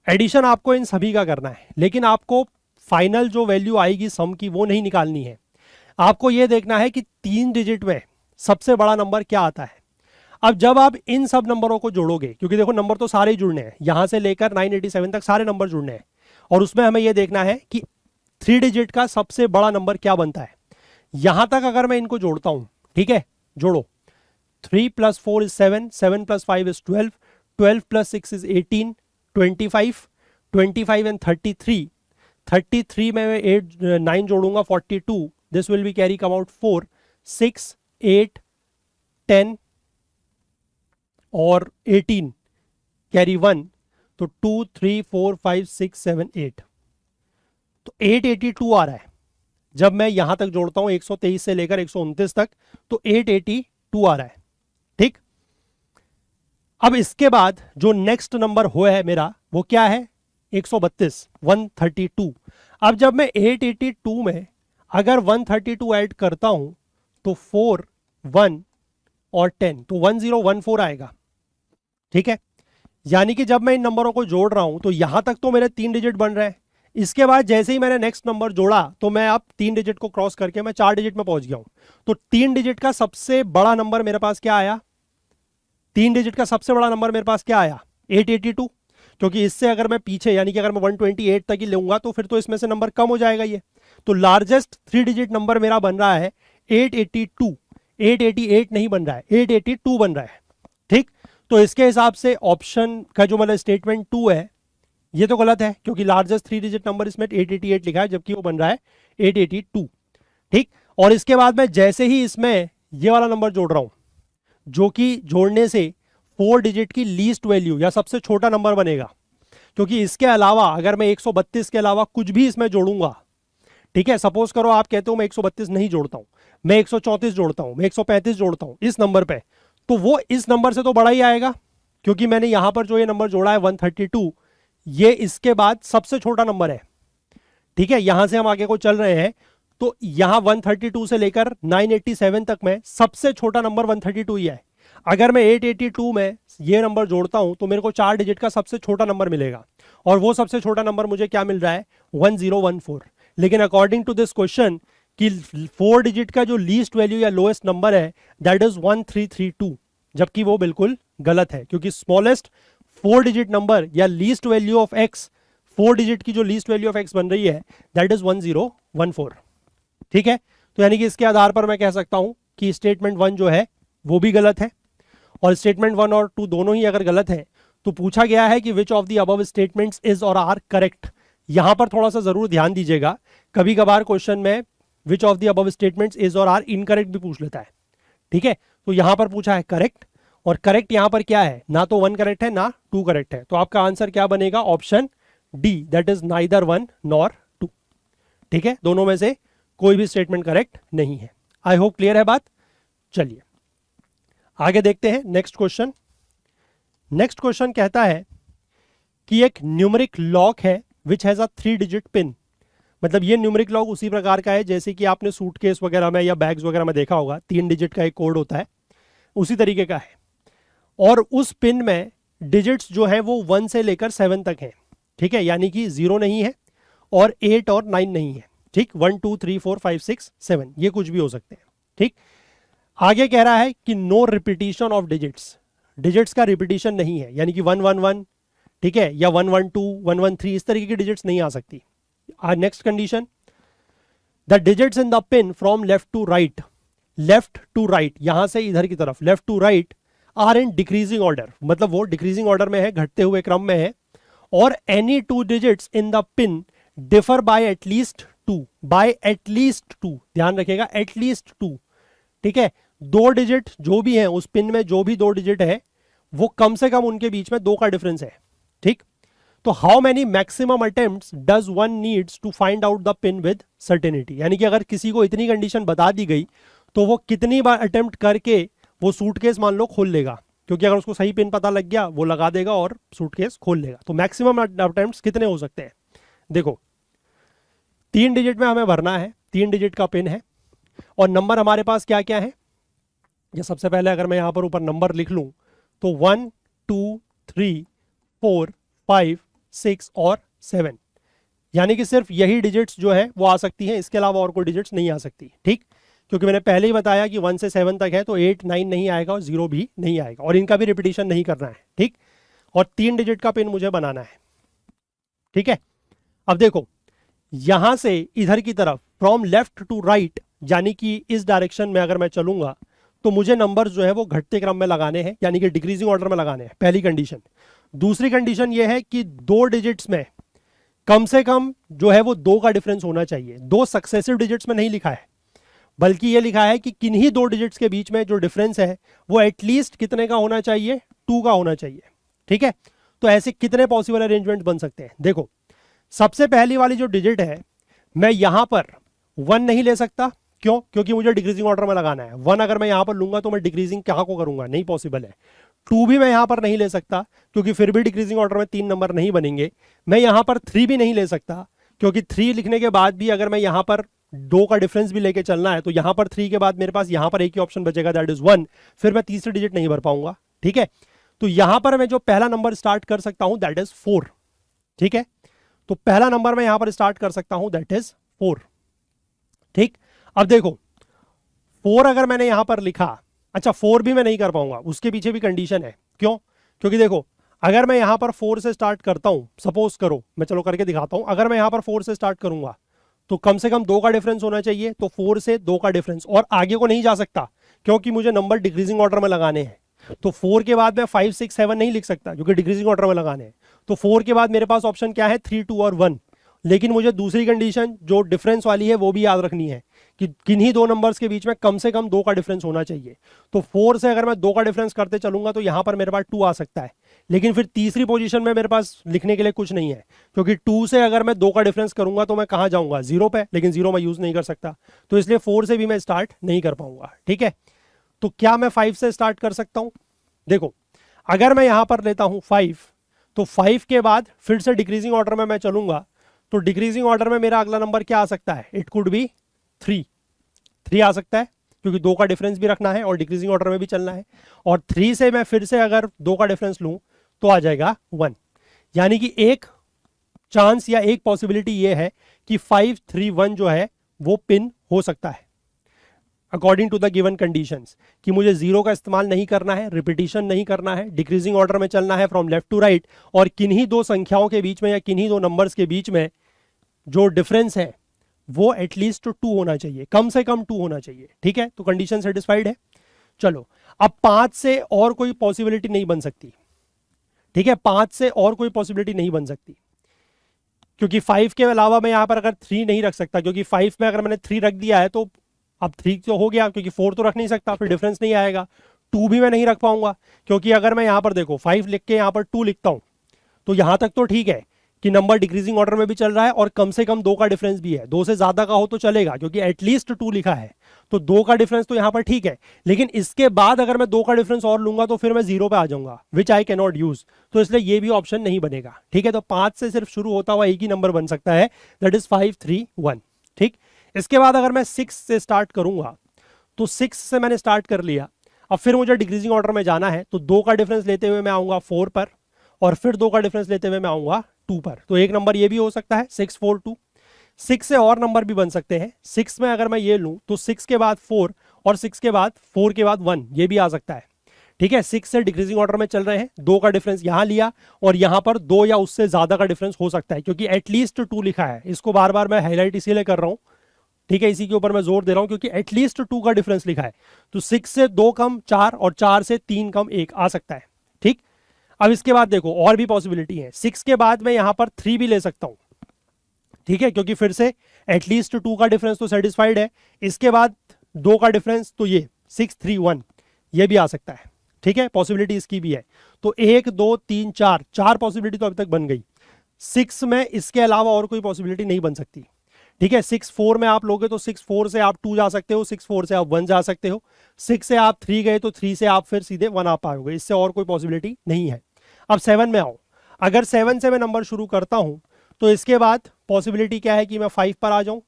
एडिशन आपको इन सभी का करना है, लेकिन आपको फाइनल जो वैल्यू आएगी सम की वो नहीं निकालनी है। आपको ये देखना है कि 3 डिजिट में सबसे बड़ा नंबर क्या आता है। अब जब आप इन सब नंबरों को जोड़ोगे, क्योंकि देखो नंबर तो सारे ही जुड़ने हैं, यहां से लेकर 987 तक सारे नंबर जुड़ने हैं, और उसमें हमें यह देखना है कि 3 डिजिट का सबसे बड़ा नंबर क्या बनता है। यहां तक अगर मैं इनको जोड़ता हूं, ठीक है, जोड़ो, 3 + 4 is 7, 7 + 5 is 12, 12 + 6 is 18, 25, 25 and 33, 33 में 8 9 जोड़ूंगा 42, this will be carry come out 4, 6, 8, 10 और 18 कैरी 1, तो 2, 3, 4, 5, 6, 7, 8, तो 882 आ रहा है। जब मैं यहां तक जोड़ता हूं 123 से लेकर 129 तक, तो 882 आ रहा है। ठीक, अब इसके बाद जो नेक्स्ट नंबर हुआ है मेरा वो क्या है, 132, 132। अब जब मैं 882 में अगर 132 ऐड करता हूं तो 4, 1 और 10, तो 1014 आएगा। ठीक है, यानी कि जब मैं इन नंबरों को जोड़ रहा हूं तो यहां तक तो मेरे 3 डिजिट बन रहे हैं। इसके बाद जैसे ही मैंने नेक्स्ट नंबर जोड़ा तो मैं अब 3 डिजिट को क्रॉस करके मैं 4 डिजिट में पहुंच गया हूं। तो 3 डिजिट का सबसे बड़ा नंबर मेरे पास क्या आया, 3 डिजिट का सबसे बड़ा नंबर मेरे पास क्या आया, 882। क्योंकि इससे अगर मैं पीछे, यानी कि अगर मैं 128 तक ही लूंगा तो फिर तो इसमें से नंबर कम हो जाएगा ये। तो लार्जेस्ट 3 डिजिट नंबर मेरा बन रहा है 882, 888 नहीं बन रहा है, 882 बन रहा है। ठीक, तो इसके हिसाब से ऑप्शन का जो मतलब स्टेटमेंट 2 है ये तो गलत है, क्योंकि लार्जेस्ट 3 डिजिट नंबर इसमें 888 लिखा है, जबकि वो बन रहा है 882। ठीक, और इसके बाद मैं जैसे ही इसमें ये वाला नंबर जोड़ रहा हूं, जो कि जोड़ने से 4 डिजिट की लीस्ट वैल्यू या सबसे छोटा नंबर बनेगा, क्योंकि इसके अलावा अगर मैं 132 के अलावा कुछ भी इसमें जोड़ूंगा, ठीक है, सपोज करो आप कहते हो मैं 132 नहीं जोड़ता हूं, मैं 134 जोड़ता हूं, मैं 135 जोड़ता हूं इस नंबर पे, तो वो इस नंबर से तो बड़ा ही आएगा, क्योंकि मैंने यहां पर जो ये नंबर जोड़ा है 132, ये इसके बाद सबसे छोटा नंबर है। ठीक है, यहां से हम आगे को चल रहे हैं, तो यहां 132 से लेकर 987 तक में सबसे छोटा नंबर 132 ही है। अगर मैं 882 में ये नंबर जोड़ता हूं तो मेरे को 4 डिजिट का सबसे छोटा नंबर मिलेगा, और वो सबसे छोटा नंबर मुझे क्या मिल रहा है, 1014। लेकिन अकॉर्डिंग टू दिस क्वेश्चन कि 4 डिजिट का जो लीस्ट वैल्यू या लोएस्ट नंबर है दैट इज 1332, जबकि वो बिल्कुल गलत है, क्योंकि स्मॉलेस्ट 4 डिजिट नंबर या least value of x, 4 digit की जो लीस्ट वैल्यू ऑफ एक्स बन रही है दैट इज 1014। ठीक है, तो यानी कि इसके आधार पर मैं कह सकता हूं कि स्टेटमेंट 1 जो है वो भी गलत है, और स्टेटमेंट 1 और 2 दोनों ही अगर गलत है तो पूछा गया है कि which of the above statements is और आर करेक्ट। यहां पर थोड़ा सा जरूर ध्यान दीजिएगा, कभी कभार क्वेश्चन में which of the above statements is और आर इनकरेक्ट भी पूछ लेता है। ठीक है, तो यहां पर पूछा है करेक्ट, और करेक्ट यहां पर क्या है, ना तो 1 करेक्ट है ना 2 करेक्ट है, तो आपका आंसर क्या बनेगा, option D, that is neither 1 nor 2। ठीक है, दोनों में से कोई भी स्टेटमेंट करेक्ट नहीं है। आई होप क्लियर है बात। चलिए आगे देखते हैं नेक्स्ट क्वेश्चन। नेक्स्ट क्वेश्चन कहता है कि एक न्यूमेरिक लॉक है which has a 3 digit pin. मतलब ये न्यूमेरिक लॉक उसी प्रकार का है जैसे कि आपने सूटकेस वगैरह में या बैग्स वगैरह में देखा होगा, 3 डिजिट का एक कोड होता है, उसी तरीके का है, और उस पिन में डिजिट्स जो है वो 1 से लेकर 7 तक हैं। ठीक है, यानी कि 0 नहीं है और 8 और 9 नहीं है। ठीक, 1 2 3 4 5 6 7 ये कुछ भी हो सकते हैं। ठीक, आगे कह रहा है कि no repetition of digits, digits का रिपीटिशन नहीं है, यानी कि 111, ठीक है, या 112 113 इस तरीके की डिजिट्स नहीं आ सकती। Next condition, the digits in the pin from left to right, left to right यहां से इधर की तरफ, left to right are in decreasing order, मतलब वो डिक्रीजिंग ऑर्डर में है, घटते हुए क्रम में है, और any 2 digits in the pin differ by at least 2, bye at least 2, ध्यान रखिएगा एटलीस्ट 2। ठीक है, 2 डिजिट जो भी है उस पिन में, जो भी 2 डिजिट है वो कम से कम उनके बीच में 2 का डिफरेंस है। ठीक, तो how many maximum attempts does one needs to find out the pin with certainty, यानी कि अगर किसी को इतनी कंडीशन बता दी गई तो वो कितनी बार अटेम्प्ट करके वो सूटकेस मान लो खोल लेगा, क्योंकि अगर उसको सही पिन पता लग गया वो लगा देगा और सूटकेस खोल लेगा। तो मैक्सिमम अटेम्प्ट्स कितने हो सकते हैं? देखो 3 डिजिट में हमें भरना है, 3 डिजिट का पिन है और नंबर हमारे पास क्या क्या है। ये सबसे पहले अगर मैं यहां पर ऊपर नंबर लिख लूं तो 1 2 3 4 5 6 और 7, यानी कि सिर्फ यही डिजिट्स जो है वो आ सकती हैं, इसके अलावा और कोई डिजिट्स नहीं आ सकती। ठीक, क्योंकि मैंने पहले ही बताया कि 1 से 7 तक है तो 8 9 नहीं आएगा और 0 भी नहीं आएगा, और इनका भी रिपीटिशन नहीं करना है। ठीक, और 3 डिजिट का पिन मुझे बनाना है। ठीक है, अब देखो यहां से इधर की तरफ फ्रॉम लेफ्ट टू राइट, यानी कि इस डायरेक्शन में अगर मैं चलूंगा तो मुझे नंबर जो है वो घटते क्रम में लगाने हैं, यानी कि डिक्रीजिंग ऑर्डर में लगाने हैं, पहली कंडीशन। दूसरी कंडीशन ये है कि 2 डिजिट्स में कम से कम जो है वो 2 का डिफरेंस होना चाहिए। 2 सक्सेसिव डिजिट्स में नहीं लिखा है, बल्कि ये लिखा है कि किन्हीं 2 डिजिट्स के बीच में जो डिफरेंस है वो एटलीस्ट कितने का होना चाहिए? 2 का होना चाहिए। ठीक है, तो ऐसे कितने पॉसिबल अरेंजमेंट बन सकते हैं? देखो सबसे पहली वाली जो डिजिट है मैं यहां पर 1 नहीं ले सकता। क्यों? क्योंकि मुझे डिक्रीजिंग ऑर्डर में लगाना है। 1 अगर मैं यहां पर लूंगा तो मैं डिक्रीजिंग कहां को करूंगा? नहीं पॉसिबल है। 2 भी मैं यहां पर नहीं ले सकता क्योंकि फिर भी डिक्रीजिंग ऑर्डर में 3 नंबर नहीं बनेंगे। मैं यहां पर 3 भी नहीं ले सकता क्योंकि 3 लिखने के बाद भी अगर मैं यहां पर 2 का डिफरेंस भी लेके चलना है तो यहां पर 3 के बाद मेरे पास यहां पर एक ही ऑप्शन बचेगा, दैट इज 1। फिर मैं तीसरी डिजिट नहीं भर पाऊंगा। ठीक है, तो यहां पर मैं जो पहला नंबर स्टार्ट कर सकता हूं दैट इज 4। ठीक है, तो पहला नंबर मैं यहां पर स्टार्ट कर सकता हूं दैट इज 4। ठीक, अब देखो 4 अगर मैंने यहां पर लिखा, अच्छा 4 भी मैं नहीं कर पाऊंगा, उसके पीछे भी कंडीशन है। क्यों? क्योंकि देखो अगर मैं यहां पर 4 से स्टार्ट करता हूं, सपोज करो, मैं चलो करके दिखाता हूं, अगर मैं यहां पर 4 से स्टार्ट करूंगा तो कम से कम 2 का डिफरेंस होना चाहिए। तो 4 से 2 का डिफरेंस, और आगे को नहीं जा सकता क्योंकि मुझे नंबर डिक्रीजिंग ऑर्डर में लगाने हैं। तो 4 के बाद मैं 5 6 7 नहीं लिख सकता क्योंकि डिक्रीजिंग ऑर्डर में लगाने हैं। तो 4 के बाद मेरे पास ऑप्शन क्या है? 3 2 और 1। लेकिन मुझे दूसरी कंडीशन जो डिफरेंस वाली है वो भी याद रखनी है कि किन्हीं 2 नंबर्स के बीच में कम से कम 2 का डिफरेंस होना चाहिए। तो 4 से अगर मैं 2 का डिफरेंस करते चलूंगा तो यहां पर मेरे पास 2 आ सकता है, लेकिन फिर तीसरी पोजीशन में मेरे पास लिखने के लिए कुछ नहीं है क्योंकि 2 से अगर मैं 2 का डिफरेंस करूंगा तो मैं कहां जाऊंगा? 0 पे, लेकिन 0 मैं यूज नहीं कर सकता, तो इसलिए 4 से भी मैं स्टार्ट नहीं कर पाऊंगा। ठीक है, तो क्या मैं 5 से स्टार्ट कर सकता हूं? देखो अगर मैं यहां पर लेता हूं 5, तो 5 के बाद फिर से डिक्रीजिंग ऑर्डर में मैं चलूंगा तो डिक्रीजिंग ऑर्डर में मेरा अगला नंबर क्या आ सकता है? इट कुड बी 3 आ सकता है क्योंकि 2 का डिफरेंस भी रखना है और डिक्रीजिंग ऑर्डर में भी चलना है। और 3 से मैं फिर से अगर 2 का डिफरेंस लूं तो आ जाएगा 1, यानी कि एक चांस या एक पॉसिबिलिटी ये है कि 5 3 1 जो है वो पिन हो सकता है according to the given conditions, कि मुझे 0 का इस्तेमाल नहीं करना है, रिपीटिशन नहीं करना है, डिक्रीजिंग ऑर्डर में चलना है फ्रॉम लेफ्ट टू राइट, और किन्हीं 2 संख्याओं के बीच में या किन्हीं 2 नंबर्स के बीच में जो डिफरेंस है वो एटलीस्ट 2 होना चाहिए, कम से कम 2 होना चाहिए। ठीक है, तो कंडीशन सेटिस्फाइड है। चलो अब 5 से और कोई पॉसिबिलिटी नहीं बन सकती। ठीक है, 5 से और कोई पॉसिबिलिटी नहीं बन सकती क्योंकि 5 के अलावा मैं यहां पर अगर 3 नहीं रख सकता, क्योंकि 5 में अगर मैंने 3 रख दिया है तो अब 3 तो हो गया क्योंकि 4 तो रख नहीं सकता, फिर डिफरेंस नहीं आएगा। 2 भी मैं नहीं रख पाऊंगा क्योंकि अगर मैं यहां पर देखो 5 लिख के यहां पर 2 लिखता हूं तो यहां तक तो ठीक है कि नंबर डिक्रीजिंग ऑर्डर में भी चल रहा है और कम से कम 2 का डिफरेंस भी है। 2 से ज्यादा का हो तो चलेगा क्योंकि एटलीस्ट 2 लिखा है, तो 2 का डिफरेंस तो यहां पर ठीक है। लेकिन इसके बाद अगर मैं 2 का डिफरेंस और लूंगा तो फिर मैं 0 पे आ जाऊंगा, विच आई कैन नॉट यूज, तो इसलिए ये भी ऑप्शन नहीं बनेगा। ठीक है, तो 5 से सिर्फ शुरू होता हुआ एक ही नंबर बन सकता है, दैट इज 5 3 1। ठीक, इसके बाद अगर मैं 6 से स्टार्ट करूंगा तो 6 से मैंने स्टार्ट कर लिया, अब फिर मुझे डिक्रीजिंग ऑर्डर में जाना है तो 2 का डिफरेंस लेते हुए मैं आऊंगा 4 पर और फिर 2 का डिफरेंस लेते हुए मैं आऊंगा 2 पर। तो एक नंबर ये भी हो सकता है 6 4 2। 6 से और नंबर भी बन सकते हैं। 6 में अगर मैं ये लूं तो 6 के बाद 4 और 6 के बाद 4 के बाद 1, ये भी आ सकता है। ठीक है, 6 से डिक्रीजिंग ऑर्डर में चल रहे हैं, 2 का डिफरेंस यहां लिया और यहां पर 2 या उससे ज्यादा का डिफरेंस हो सकता है क्योंकि एटलीस्ट 2 लिखा है। इसको बार बार मैं हाईलाइट इसीलिए कर रहा हूं, ठीक है, इसी के ऊपर मैं जोर दे रहा हूं क्योंकि एटलीस्ट 2 का डिफरेंस लिखा है। तो 6 से 2 कम 4 और 4 से 3 कम 1 आ सकता है। ठीक, अब इसके बाद देखो और भी पॉसिबिलिटी है। 6 के बाद मैं यहां पर 3 भी ले सकता हूं, ठीक है, क्योंकि फिर से एटलीस्ट 2 का डिफरेंस तो सेटिस्फाइड है। इसके बाद 2 का डिफरेंस तो ये 6 3 1 ये भी आ सकता है। ठीक है, पॉसिबिलिटी इसकी भी है। तो 1 2 3 4 पॉसिबिलिटी तो अभी तक बन गई। 6 में इसके अलावा और कोई पॉसिबिलिटी नहीं बन सकती। ठीक है, 6 4 में आप लोगे तो 6 4 से आप 2 जा सकते हो, 6 4 से आप 1 जा सकते हो, 6 से आप 3 गए तो 3 से आप फिर सीधे 1 आ पाओगे, इससे और कोई पॉसिबिलिटी नहीं है। अब 7 में आओ, अगर 7 से मैं नंबर शुरू करता हूं तो इसके बाद पॉसिबिलिटी क्या है कि मैं 5 पर आ जाऊं।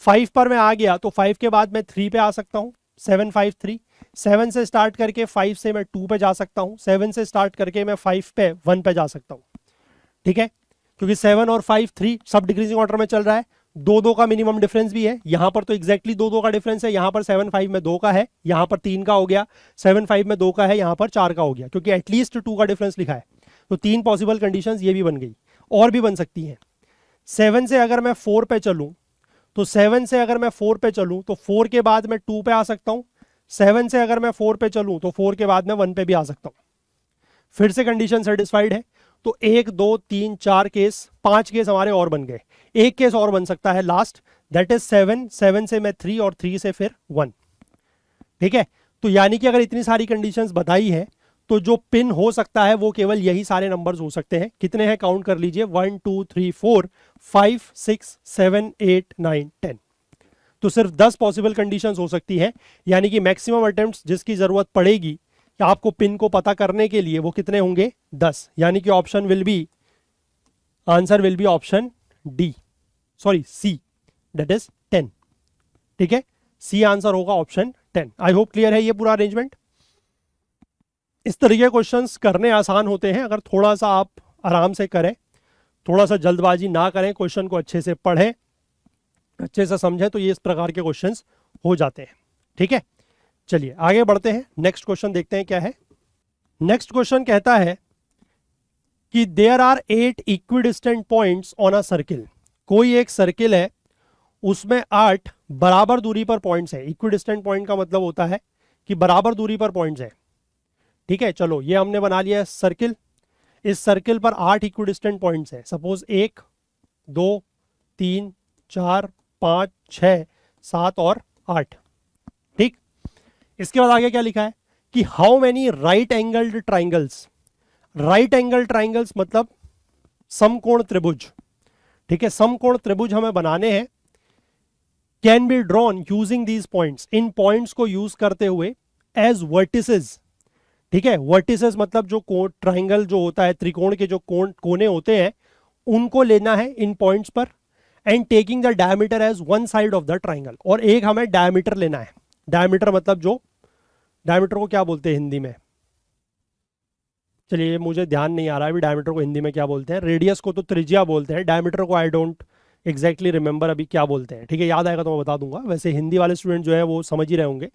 5 पर मैं आ गया तो 5 के बाद मैं 3 पे आ सकता हूं, 7 5 3। 7 से स्टार्ट करके 5 से मैं 2 पे जा सकता हूं, 7 से स्टार्ट करके मैं 5 पे 1 पे जा सकता हूं। ठीक है, क्योंकि 7 और 5 3 सब डिक्रीजिंग ऑर्डर में चल रहा है, 2 का मिनिमम डिफरेंस भी है। यहां पर तो एग्जैक्टली 2 का डिफरेंस है, यहां पर 7 5 में 2 का है, यहां पर 3 का हो गया, 7 5 में 2 का है, यहां पर 4 का हो गया, क्योंकि एटलीस्ट 2 का डिफरेंस लिखा है। तो 3 पॉसिबल कंडीशंस ये भी बन गई, और भी बन सकती हैं। 7 से अगर मैं 4 पे चलूं तो 7 से अगर मैं 4 पे चलूं तो 4 के बाद मैं 2 पे आ सकता हूं, 7 से अगर मैं 4 पे चलूं तो 4 के बाद मैं 1 पे भी आ सकता हूं। फिर से कंडीशन सेटिस्फाइड है, तो 1 2 3 4 केस, 5 केस हमारे और बन गए। एक केस और बन सकता है लास्ट, दैट इज 7, 7 से मैं 3 और 3 से फिर 1। ठीक है, तो यानी कि अगर इतनी सारी कंडीशंस बताई है तो जो पिन हो सकता है वो केवल यही सारे नंबर्स हो सकते हैं। कितने हैं काउंट कर लीजिए, 1 2 3 4 5 6 7 8 9 10। तो सिर्फ 10 पॉसिबल कंडीशंस हो सकती है, यानी कि मैक्सिमम अटेम्प्ट्स जिसकी जरूरत पड़ेगी कि आपको पिन को पता करने के लिए वो कितने होंगे, 10। यानी कि option will be, answer will be option D, sorry C, that is 10। ठीक है, सी आंसर होगा ऑप्शन 10। आई होप क्लियर है ये पूरा अरेंजमेंट। इस तरीके क्वेश्चंस करने आसान होते हैं अगर थोड़ा सा आप आराम से करें, थोड़ा सा जल्दबाजी ना करें, क्वेश्चन को अच्छे से पढ़ें, अच्छे से समझें, तो ये इस प्रकार के क्वेश्चंस हो जाते हैं। ठीक है, चलिए आगे बढ़ते हैं, नेक्स्ट क्वेश्चन देखते हैं क्या है। नेक्स्ट क्वेश्चन कहता है कि there are 8 equidistant points on a circle. कोई एक सर्किल है, उसमें 8 बराबर दूरी पर पॉइंट्स है। इक्विडिस्टेंट पॉइंट का मतलब होता है कि बराबर दूरी पर पॉइंट्स है। ठीक है, चलो ये हमने बना लिया सर्किल। इस सर्किल पर 8 इक्विडिस्टेंट पॉइंट्स है। सपोज 1 2 3 4 5 6 7 और 8। ठीक, इसके बाद आगे क्या लिखा है कि how many right angled triangles. Right angle triangles मतलब समकोण त्रिभुज। ठीक है, समकोण त्रिभुज हमें बनाने हैं। Can be drawn using these points, in points को यूज करते हुए एज वर्टिसेस। ठीक है, वर्टिसेस मतलब जो ट्राइंगल जो होता है, त्रिकोण के जो कोने होते हैं, उनको लेना है इन पॉइंट्स पर, and taking the diameter as one side of the triangle. और एक हमें डायमीटर लेना है। डायमीटर मतलब जो, डायमीटर को क्या बोलते हैं हिंदी में, चलिए मुझे ध्यान नहीं आ रहा है अभी डायमीटर को हिंदी में क्या बोलते हैं। रेडियस को तो त्रिज्या बोलते हैं, डायमीटर को आई डोंट एग्जैक्टली रिमेंबर अभी क्या बोलते हैं। ठीक है, याद आएगा तो मैं बता दूंगा। वैसे हिंदी वाले स्टूडेंट जो है वो समझ ही रहे होंगे,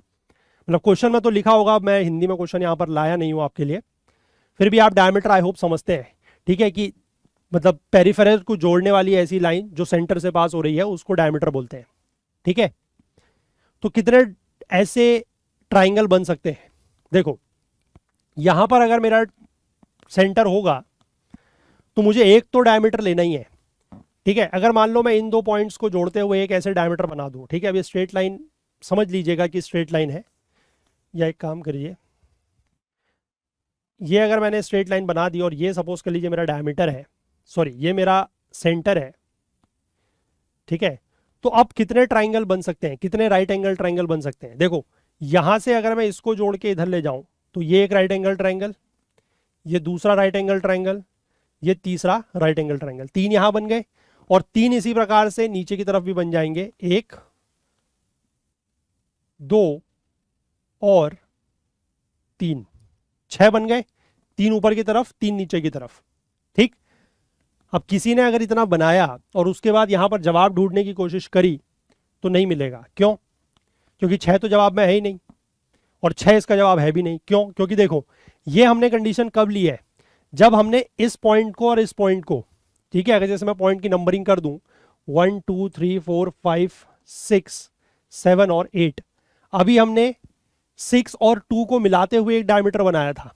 मतलब क्वेश्चन में तो लिखा होगा, मैं हिंदी में क्वेश्चन यहाँ पर लाया नहीं हूँ आपके लिए, फिर भी आप डायमीटर आई होप समझते हैं। ठीक है, कि मतलब पेरिफेरल को जोड़ने वाली ऐसी लाइन जो सेंटर से पास हो रही है उसको डायमीटर बोलते हैं। ठीक है, तो कितने ऐसे ट्राइंगल बन सकते हैं, देखो यहां पर अगर मेरा सेंटर होगा तो मुझे एक तो डायमीटर लेना ही है। ठीक है, अगर मान लो मैं इन दो पॉइंट्स को जोड़ते हुए एक ऐसे डायमीटर बना दूं। ठीक है, अब ये स्ट्रेट लाइन समझ लीजिएगा कि स्ट्रेट लाइन है, या एक काम करिए, ये अगर मैंने स्ट्रेट लाइन बना दी और ये सपोज कर लीजिए मेरा डायमीटर है, सॉरी ये मेरा सेंटर है। ठीक है, तो अब कितने ट्राइंगल बन सकते हैं, कितने राइट एंगल ट्राइंगल बन सकते हैं। देखो यहां से अगर मैं इसको जोड़ के इधर ले जाऊं तो ये एक राइट एंगल ट्राइंगल, ये दूसरा राइट एंगल ट्राइंगल, ये तीसरा राइट एंगल ट्राइंगल। 3 यहां बन गए और 3 इसी प्रकार से नीचे की तरफ भी बन जाएंगे, 1 2 और 3, 6 बन गए। 3 ऊपर की तरफ, 3 नीचे की तरफ। ठीक, अब किसी ने अगर इतना बनाया और उसके बाद यहां पर जवाब ढूंढने की कोशिश करी तो नहीं मिलेगा। क्यों? क्योंकि 6 तो जवाब में है ही नहीं और 6 इसका जवाब है भी नहीं। क्यों? क्योंकि देखो ये हमने कंडीशन कब ली है, जब हमने इस पॉइंट को और इस पॉइंट को, ठीक है, अगर जैसे मैं पॉइंट की नंबरिंग कर दूं 1 2 3 4 5 6 7 और 8, अभी हमने 6 और 2 को मिलाते हुए एक डायमीटर बनाया था।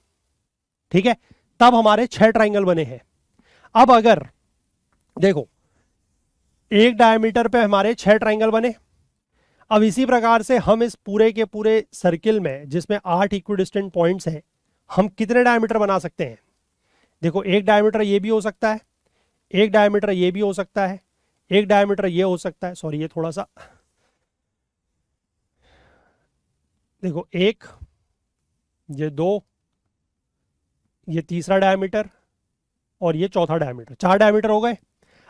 ठीक है, तब हमारे 6 ट्राइंगल बने हैं। अब अगर देखो एक डायमीटर पे हमारे 6 ट्राइंगल बने, अब इसी प्रकार से हम इस पूरे के पूरे सर्किल में जिसमें 8 इक्विडिस्टेंट पॉइंट्स हैं, हम कितने डायमीटर बना सकते हैं। देखो एक डायमीटर ये भी हो सकता है, एक डायमीटर ये भी हो सकता है, एक डायमीटर ये हो सकता है, सॉरी ये थोड़ा सा, देखो एक, ये दो, ये तीसरा डायमीटर और ये चौथा डायमीटर, 4 डायमीटर हो गए।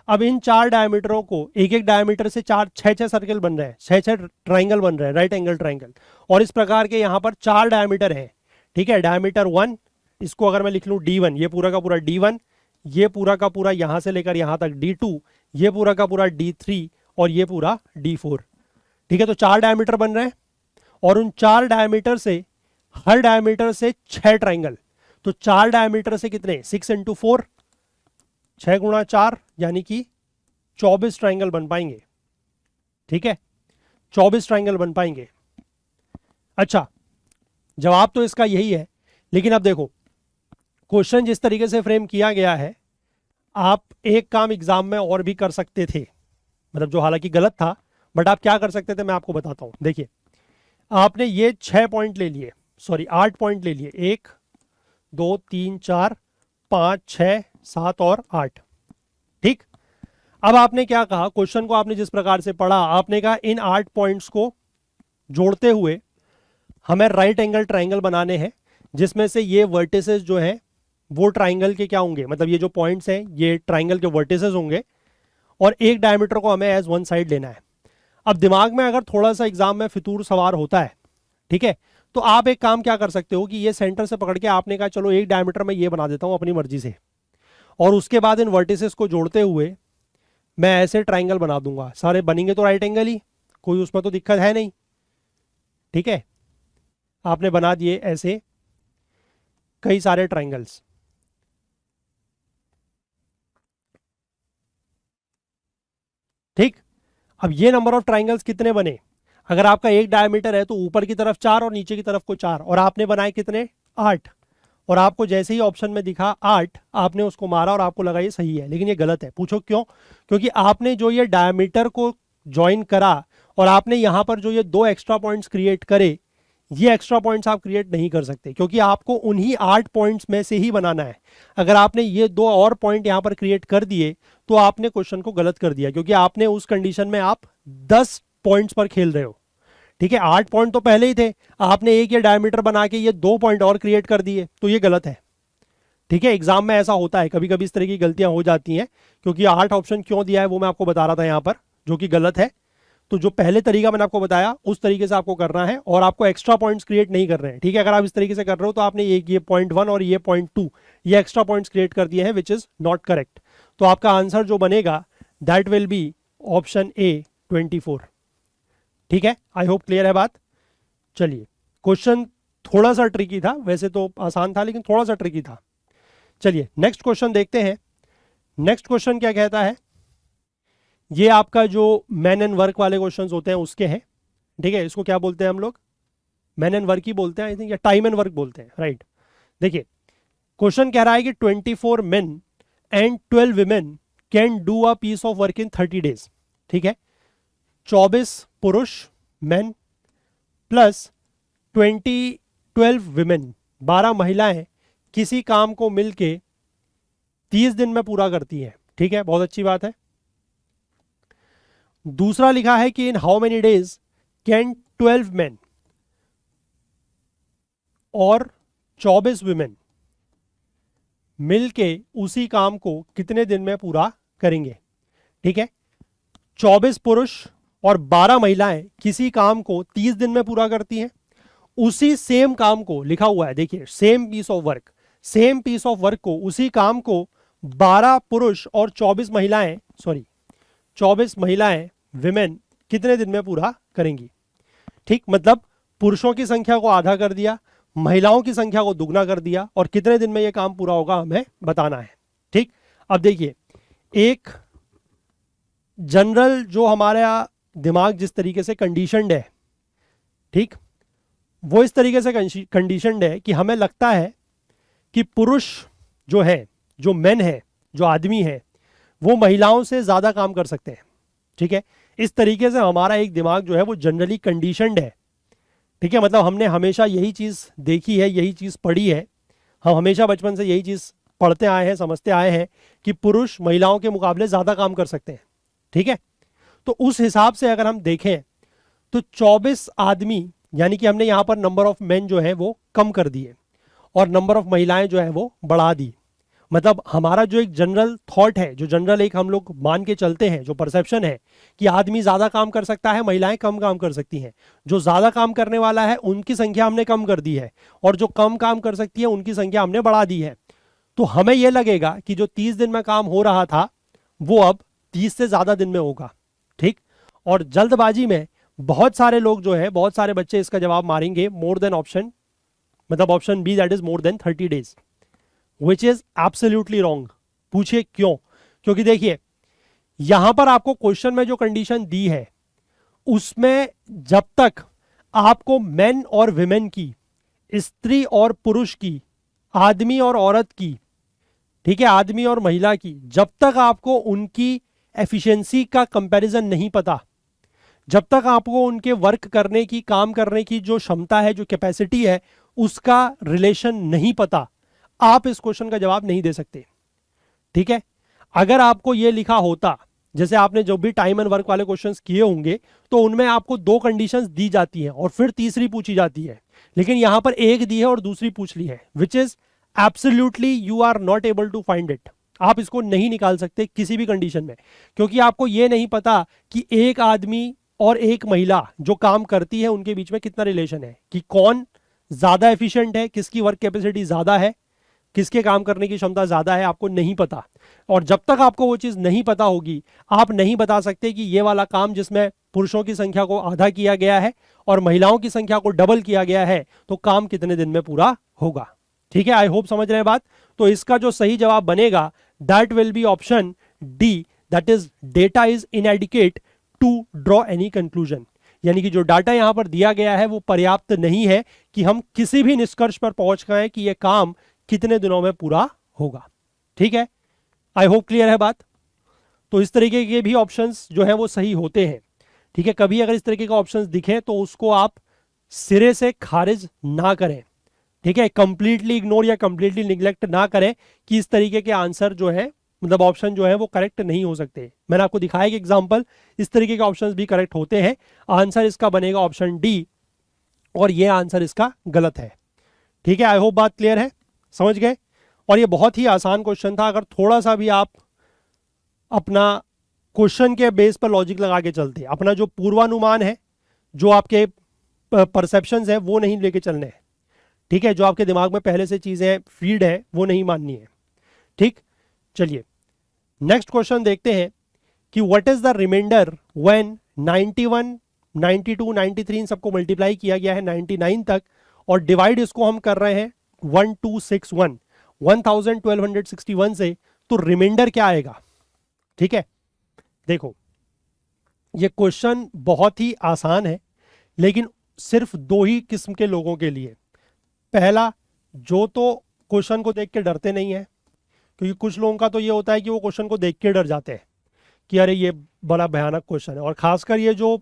अब इन 4 डायमीटरों को एक एक डायमीटर से 6 सर्कल बन रहे हैं, 6 ट्राइंगल बन रहे हैं, राइट एंगल ट्राइंगल। और इस प्रकार के यहाँ पर 4 डायमीटर हैं, ठीक है। डायमीटर 1, इसको अगर मैं लिख लूँ D1, ये पूरा का पूरा D1, ये पूरा का पूरा यहाँ से लेकर यहाँ तक D2, ये पूरा का पूरा D3 और ये पूरा D4, ठीक है। तो 4 डायमीटर बन रहे हैं और उन 4 डायमीटर से, हर डायमीटर से 6 ट्राइंगल। तो 4 डायमीटर से कितने, 6 × 4, 6 × 4 यानी कि 24 ट्राइंगल बन पाएंगे, ठीक है, 24 ट्राइंगल बन पाएंगे। अच्छा, जवाब तो इसका यही है, लेकिन अब देखो क्वेश्चन जिस तरीके से फ्रेम किया गया है, आप एक काम एग्जाम में और भी कर सकते थे, मतलब जो हालांकि गलत था, बट आप क्या कर सकते थे मैं आपको बताता हूं। देखिए, आपने ये 6 पॉइंट ले लिए, सॉरी 8 पॉइंट ले लिए, 1 2 3 4 5 6 7 और 8, ठीक। अब आपने क्या कहा, क्वेश्चन को आपने जिस प्रकार से पढ़ा, आपने कहा इन 8 पॉइंट्स को जोड़ते हुए हमें राइट एंगल ट्राइंगल बनाने हैं, जिसमें से ये वर्टिसेस जो हैं वो ट्राइंगल के क्या होंगे, मतलब ये जो पॉइंट्स हैं ये ट्राइंगल के वर्टिसेस होंगे, और एक डायमीटर को हमें एज वन साइड लेना है। अब दिमाग में अगर थोड़ा सा एग्जाम में फितूर सवार होता है, ठीक है, तो आप एक काम क्या कर सकते हो कि ये सेंटर से पकड़ के आपने कहा चलो एक डायमीटर में ये बना देता हूं अपनी मर्जी से, और उसके बाद इन वर्टिसेस को जोड़ते हुए मैं ऐसे ट्राइंगल बना दूंगा, सारे बनेंगे तो राइट एंगल ही, कोई उसमें तो दिक्कत है नहीं, ठीक है। आपने बना दिए ऐसे कई सारे ट्राइंगल्स, ठीक। अब ये नंबर ऑफ ट्राइंगल्स कितने बने, अगर आपका एक डायमीटर है तो ऊपर की तरफ 4 और नीचे की तरफ को 4, और आपने बनाए कितने, 8, और आपको जैसे ही ऑप्शन में दिखा 8, आपने उसको मारा और आपको लगा ये सही है, लेकिन ये गलत है। पूछो क्यों, क्योंकि आपने जो ये डायमीटर को ज्वाइन करा और आपने यहां पर जो ये 2 एक्स्ट्रा पॉइंट्स क्रिएट करे, ये एक्स्ट्रा पॉइंट्स आप क्रिएट नहीं कर सकते, क्योंकि आपको उन्हीं 8 पॉइंट्स में से ही बनाना है। अगर आपने ये 2 और पॉइंट यहां पर क्रिएट कर दिए तो आपने क्वेश्चन को गलत कर दिया, क्योंकि आपने उस कंडीशन में आप 10 पॉइंट्स पर खेल रहे हो, ठीक है। 8 पॉइंट तो पहले ही थे, आपने एक ये डायमीटर बना के ये 2 पॉइंट और क्रिएट कर दिए, तो ये गलत है, ठीक है। एग्जाम में ऐसा होता है, कभी कभी इस तरह की गलतियां हो जाती हैं, क्योंकि 8 ऑप्शन क्यों दिया है वो मैं आपको बता रहा था यहाँ पर, जो कि गलत है। तो जो पहले तरीका मैंने आपको बताया उस तरीके से आपको करना है, और आपको एक्स्ट्रा पॉइंट्स क्रिएट नहीं कर रहे हैं, ठीक है। अगर आप इस तरीके से कर रहे हो तो आपने एक ये पॉइंट 1 और ये पॉइंट 2 ये एक्स्ट्रा पॉइंट्स क्रिएट कर दिए हैं, विच इज नॉट करेक्ट। तो आपका आंसर जो बनेगा that will be option A 24, ठीक है। आई होप क्लियर है बात। चलिए, क्वेश्चन थोड़ा सा ट्रिकी था, वैसे तो आसान था लेकिन थोड़ा सा ट्रिकी था। चलिए नेक्स्ट क्वेश्चन देखते हैं। नेक्स्ट क्वेश्चन क्या कहता है, ये आपका जो मैन एंड वर्क वाले क्वेश्चंस होते हैं उसके हैं, ठीक है। इसको क्या बोलते हैं हम लोग, मैन एंड वर्क ही बोलते हैं आई थिंक, या टाइम एंड वर्क बोलते हैं, राइट। देखिए क्वेश्चन कह रहा है कि 24 men and 12 women can do a piece of work in 30 days, ठीक है। 24 पुरुष मेन प्लस 12 वीमेन 12 महिलाएं किसी काम को मिलके 30 दिन में पूरा करती हैं, ठीक है, बहुत अच्छी बात है। दूसरा लिखा है कि in how many days can 12 main और 24 वुमेन मिलके उसी काम को कितने दिन में पूरा करेंगे, ठीक है। 24 पुरुष और 12 महिलाएं किसी काम को 30 दिन में पूरा करती हैं। उसी सेम काम को लिखा हुआ है, देखिए same piece of work, same piece of work को, उसी काम को 12 पुरुष और 24 महिलाएं, सॉरी 24 महिलाएं विमेन कितने दिन में पूरा करेंगी, ठीक। मतलब पुरुषों की संख्या को आधा कर दिया, महिलाओं की संख्या को दुगना कर दिया, और कितने दिन में यह काम पूरा होगा हमें बताना है, ठीक। अब देखिए, एक जनरल जो हमारा दिमाग जिस तरीके से कंडीशनड है, ठीक, वो इस तरीके से कंडीशनड है कि हमें लगता है कि पुरुष जो है, जो मेन है, जो आदमी है, वो महिलाओं से ज्यादा काम कर सकते हैं, ठीक है। इस तरीके से हमारा एक दिमाग जो है वो जनरली कंडीशनड है, ठीक है। मतलब हमने हमेशा यही चीज देखी है, यही चीज पढ़ी है, हम हमेशा बचपन से यही चीज पढ़ते आए हैं, समझते आए हैं कि पुरुष महिलाओं के मुकाबले ज्यादा काम कर सकते हैं। ठीक है, तो उस हिसाब से अगर हम देखें तो 24 आदमी, यानी कि हमने यहां पर नंबर ऑफ मेन जो है वो कम कर दिए और नंबर ऑफ महिलाएं जो है वो बढ़ा दी। मतलब हमारा जो एक जनरल थॉट है, जो जनरल एक हम लोग मान के चलते हैं, जो परसेप्शन है कि आदमी ज्यादा काम कर सकता है, महिलाएं कम काम कर सकती हैं, जो ज्यादा काम करने वाला है उनकी संख्या हमने कम कर दी है और जो कम काम कर सकती है उनकी संख्या हमने बढ़ा दी है। तो हमें यह लगेगा कि जो 30 दिन में काम हो रहा था वो अब 30 से ज्यादा दिन में होगा। ठीक, और जल्दबाजी में बहुत सारे लोग जो है, बहुत सारे बच्चे इसका जवाब मारेंगे मोर देन ऑप्शन, मतलब option B, that is more than 30 days, which is absolutely wrong. पूछिए क्यों? क्योंकि देखिए यहां पर आपको क्वेश्चन में जो कंडीशन दी है उसमें जब तक आपको मेन और विमेन की, स्त्री और पुरुष की, आदमी और औरत की, ठीक है, आदमी और महिला की, जब तक आपको उनकी एफिशिएंसी का कंपैरिजन नहीं पता, जब तक आपको उनके वर्क करने की, काम करने की जो क्षमता है, जो कैपेसिटी है, उसका रिलेशन नहीं पता, आप इस क्वेश्चन का जवाब नहीं दे सकते। ठीक है, अगर आपको यह लिखा होता, जैसे आपने जो भी टाइम एंड वर्क वाले क्वेश्चंस किए होंगे, तो उनमें आपको 2 कंडीशंस दी जाती हैं और फिर तीसरी पूछी जाती है, लेकिन यहां पर एक दी है और दूसरी पूछ ली है, which is absolutely you are not able to find it. आप इसको नहीं निकाल सकते किसी भी कंडीशन में, क्योंकि आपको यह नहीं पता कि एक आदमी और एक महिला जो काम करती है उनके बीच में कितना रिलेशन है, कि कौन ज्यादा एफिशिएंट है, किसकी वर्क कैपेसिटी ज्यादा है, किसके काम करने की क्षमता ज्यादा है, आपको नहीं पता। और जब तक आपको वो चीज नहीं पता होगी, आप नहीं बता सकते कि ये वाला काम जिसमें पुरुषों की संख्या को आधा किया गया है और महिलाओं की संख्या को डबल किया गया है, तो काम कितने दिन में पूरा होगा। ठीक है, आई होप समझ रहे हैं बात। तो इसका जो सही जवाब बनेगा that will be option D, that is data is inadequate to draw any conclusion. यानी कि जो डाटा यहां पर दिया गया है वो पर्याप्त नहीं है कि हम किसी भी निष्कर्ष पर पहुंच गए कि यह काम कितने दिनों में पूरा होगा। ठीक है, आई होप क्लियर है बात। तो इस तरीके के भी ऑप्शंस जो है वो सही होते हैं। ठीक है, कभी अगर इस तरीके का ऑप्शंस दिखे तो उसको आप सिरे से खारिज ना करें। ठीक है, कंप्लीटली इग्नोर या कंप्लीटली निग्लेक्ट ना करें कि इस तरीके के आंसर जो है, मतलब ऑप्शन जो है वो करेक्ट नहीं हो सकते। मैंने आपको दिखाया कि एग्जांपल, इस तरीके के ऑप्शंस भी करेक्ट होते हैं। आंसर इसका बनेगा ऑप्शन डी और ये आंसर इसका गलत है। ठीक है, आई होप बात क्लियर है, समझ गए। और ये बहुत ही आसान क्वेश्चन था, अगर थोड़ा सा भी आप अपना क्वेश्चन के बेस पर लॉजिक लगा के चलते, अपना जो पूर्वानुमान है, जो आपके परसेप्शंस है वो नहीं लेके चलने हैं। ठीक है, जो आपके दिमाग में पहले से चीजें फीड है वो नहीं माननी है। ठीक, चलिए नेक्स्ट क्वेश्चन देखते हैं कि what is the remainder when 91, 92, 93 इन सबको मल्टीप्लाई किया गया है 99 तक और डिवाइड इसको हम कर रहे हैं 1261, 1261 से, तो रिमाइंडर क्या आएगा। ठीक है, देखो ये क्वेश्चन बहुत ही आसान है, लेकिन सिर्फ 2 ही किस्म के लोगों के लिए। पहला, जो तो क्वेश्चन को देख के डरते नहीं है, क्योंकि कुछ लोगों का तो ये होता है कि वो क्वेश्चन को देख के डर जाते हैं कि अरे ये बड़ा भयानक क्वेश्चन है। और खासकर ये जो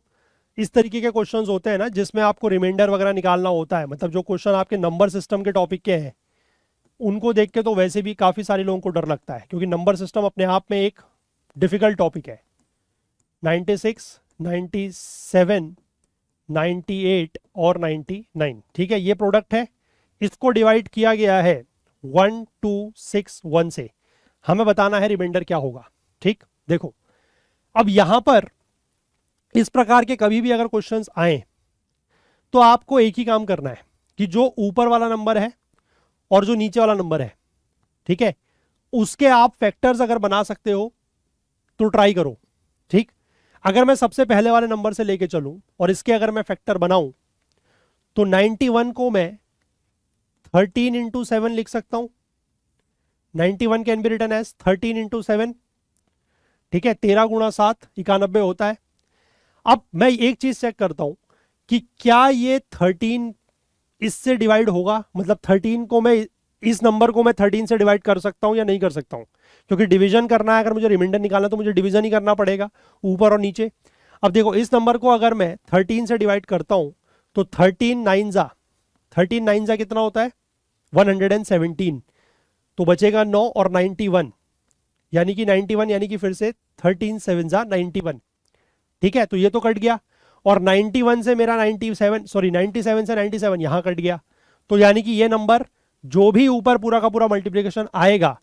इस तरीके के क्वेश्चंस होते हैं ना, जिसमें आपको रिमाइंडर वगैरह निकालना होता है, मतलब जो क्वेश्चन आपके नंबर सिस्टम के टॉपिक के हैं, उनको देख के तो वैसे भी काफ़ी सारे लोगों को डर लगता है, क्योंकि नंबर सिस्टम अपने आप में एक डिफिकल्ट टॉपिक है। 96, 97, 98 और 99, ठीक है, ये प्रोडक्ट है। इसको डिवाइड किया गया है 1261 से, हमें बताना है रिमाइंडर क्या होगा। ठीक, देखो अब यहां पर इस प्रकार के कभी भी अगर क्वेश्चंस आए तो आपको एक ही काम करना है कि जो ऊपर वाला नंबर है और जो नीचे वाला नंबर है, ठीक है, उसके आप फैक्टर्स अगर बना सकते हो तो ट्राई करो। ठीक, अगर मैं सबसे पहले वाले नंबर से लेके चलूं और इसके अगर मैं फैक्टर बनाऊं तो 91 को मैं 13 इंटू 7 लिख सकता हूं। 91 can be written as 13 into 7। ठीक है, 13 गुणा 7 91 होता है। अब मैं एक चीज चेक करता हूं कि क्या ये 13 इससे डिवाइड होगा, मतलब 13 को मैं, इस नंबर को मैं 13 से डिवाइड कर सकता हूं या नहीं कर सकता हूं, क्योंकि डिवीजन करना है, अगर मुझे रिमाइंडर निकालना तो मुझे डिवीजन ही करना पड़ेगा ऊपर और नीचे। अब देखो इस नंबर को अगर मैं 13 से डिवाइड करता हूं तो 13 9 जा कितना होता है 117। तो बचेगा 9 और 91, यानी कि 91 यानी कि फिर से 13 7 जा 91। ठीक है, तो ये तो कट गया, और 91 से मेरा 97 से 97 यहां कट गया। तो यानी कि ये नंबर जो भी ऊपर पूरा का पूरा मल्टीप्लिकेशन आएगा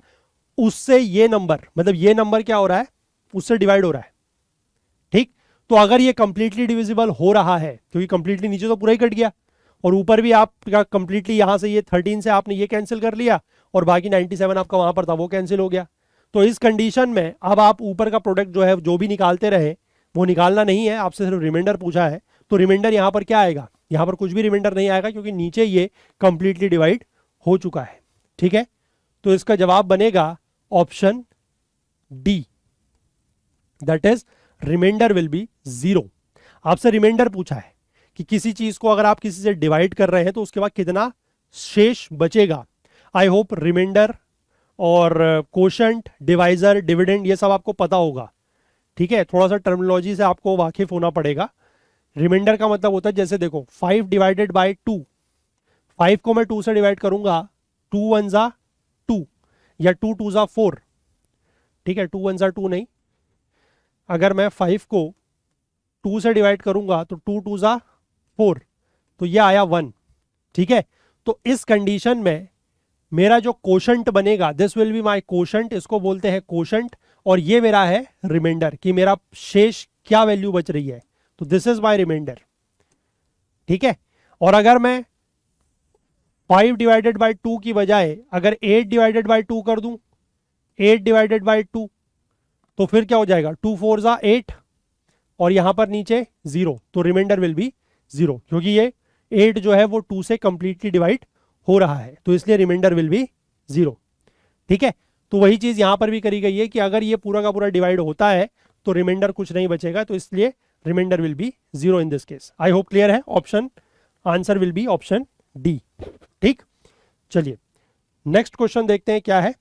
उससे ये नंबर, मतलब ये नंबर क्या हो रहा है, उससे डिवाइड हो रहा है। ठीक, तो अगर ये कंप्लीटली डिविजिबल हो रहा है, क्योंकि कंप्लीटली नीचे तो पूरा ही कट गया और ऊपर भी आपका कंप्लीटली यहां से ये 13 से आपने ये कैंसिल कर लिया और बाकी 97 आपका वहां पर था वो कैंसिल हो गया। तो इस कंडीशन में अब आप ऊपर का प्रोडक्ट जो है जो भी निकालते रहे वो निकालना नहीं है, आपसे सिर्फ रिमाइंडर पूछा है। तो रिमाइंडर यहां पर क्या आएगा, यहां पर कुछ भी रिमाइंडर नहीं आएगा क्योंकि नीचे ये कंप्लीटली डिवाइड हो चुका है। ठीक है, तो इसका जवाब बनेगा option D, that is remainder will be 0। आपसे रिमाइंडर पूछा है कि किसी चीज को अगर आप किसी से डिवाइड कर रहे हैं तो उसके बाद कितना शेष बचेगा। आई होप रिमाइंडर और कोशंट, डिवाइजर, डिविडेंड ये सब आपको पता होगा। ठीक है, थोड़ा सा टर्मिनोलॉजी से आपको वाकिफ होना पड़ेगा। रिमाइंडर का मतलब होता है, जैसे देखो 5 डिवाइडेड बाय 2, 5 को मैं 2 से डिवाइड करूंगा, 2 1 जा 2 या 2 2 जा 4। ठीक है, 2 1 जा 2 नहीं, अगर मैं 5 को 2 से डिवाइड करूंगा तो 2 2 जा 4, तो ये आया 1। ठीक है, तो इस कंडीशन में मेरा जो कोशंट बनेगा, this will be my quotient, इसको बोलते हैं कोशंट, और ये मेरा है रिमाइंडर कि मेरा शेष क्या वैल्यू बच रही है। तो दिस इज माय रिमाइंडर। ठीक है, और अगर मैं 5 डिवाइडेड बाय 2 की बजाय अगर 8 डिवाइडेड बाय 2 कर दूं, 8 डिवाइडेड बाय 2, तो फिर क्या हो जाएगा, 2 4 जा 8 और यहां पर नीचे 0, तो रिमाइंडर विल बी 0 क्योंकि ये 8 जो है वो 2 से कंप्लीटली डिवाइड हो रहा है, तो इसलिए रिमाइंडर विल बी 0। ठीक है, तो वही चीज यहां पर भी करी गई है कि अगर ये पूरा का पूरा डिवाइड होता है तो रिमाइंडर कुछ नहीं बचेगा, तो इसलिए reminder will be 0 in this case. I hope clear है, option answer will be option D. ठीक, चलिए नेक्स्ट क्वेश्चन देखते हैं क्या है।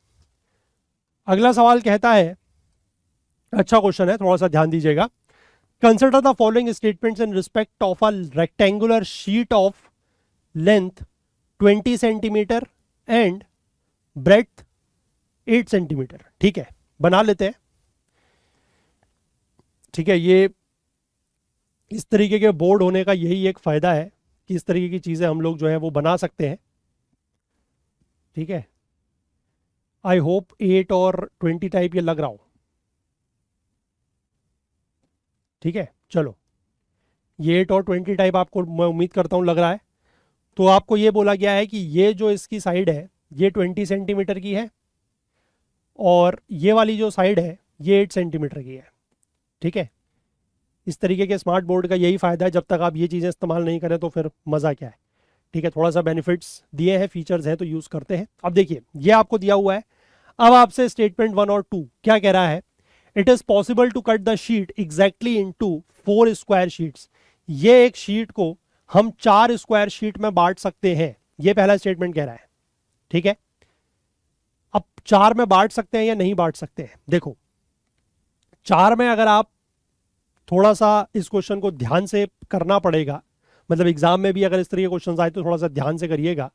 अगला सवाल कहता है, अच्छा क्वेश्चन है, थोड़ा सा ध्यान दीजिएगा। Consider the following statements in respect of a rectangular sheet of length 20 centimetre and breadth 8 centimetre. ठीक है, बना लेते हैं। ठीक है, ये इस तरीके के बोर्ड होने का यही एक फायदा है कि इस तरीके की चीजें हम लोग जो है वो बना सकते हैं। ठीक है, आई होप 8 और 20 टाइप ये लग रहा हो। ठीक है, चलो ये 8 और 20 टाइप आपको मैं उम्मीद करता हूं लग रहा है। तो आपको ये बोला गया है कि ये जो इसकी साइड है ये 20 सेंटीमीटर की है और ये वाली जो साइड है ये 8 सेंटीमीटर की है। ठीक है, इस तरीके के स्मार्ट बोर्ड का यही फायदा है, जब तक आप ये चीज़ें इस्तेमाल नहीं करें तो फिर मज़ा क्या है। ठीक है, थोड़ा सा बेनिफिट्स दिए हैं, फीचर्स हैं तो यूज़ करते हैं। अब देखिए ये आपको दिया हुआ है। अब आपसे स्टेटमेंट 1 और 2 क्या कह रहा है, it is possible to cut the sheet exactly into 4 square sheets. ये एक शीट को हम 4 स्क्वायर शीट में बांट सकते हैं, ये पहला स्टेटमेंट कह रहा है। ठीक है, अब 4 में बांट सकते हैं या नहीं बांट सकते हैं। देखो 4 में अगर आप थोड़ा सा इस क्वेश्चन को ध्यान से करना पड़ेगा, मतलब एग्जाम में भी अगर इस तरह के क्वेश्चन आए तो थोड़ा सा ध्यान से करिएगा।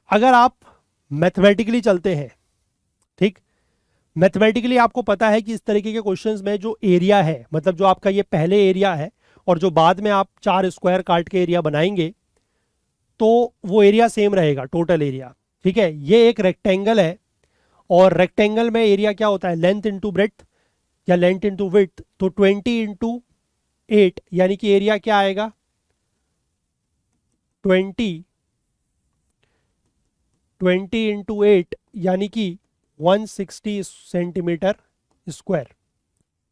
अगर आप मैथमेटिकली चलते हैं, ठीक, मैथमेटिकली आपको पता है कि इस तरीके के क्वेश्चंस में जो एरिया है, मतलब जो आपका ये पहले एरिया है और जो बाद में आप 4 स्क्वायर काट के एरिया बनाएंगे तो वो एरिया सेम रहेगा, टोटल एरिया। ठीक है, ये एक रेक्टेंगल है और रेक्टेंगल में एरिया क्या होता है, लेंथ इंटू ब्रेड्थ या लेंथ इंटू विड्थ। तो 20 इंटू 8 यानी कि एरिया क्या आएगा, 20 इंटू 8 यानी कि 160 सेंटीमीटर स्क्वायर।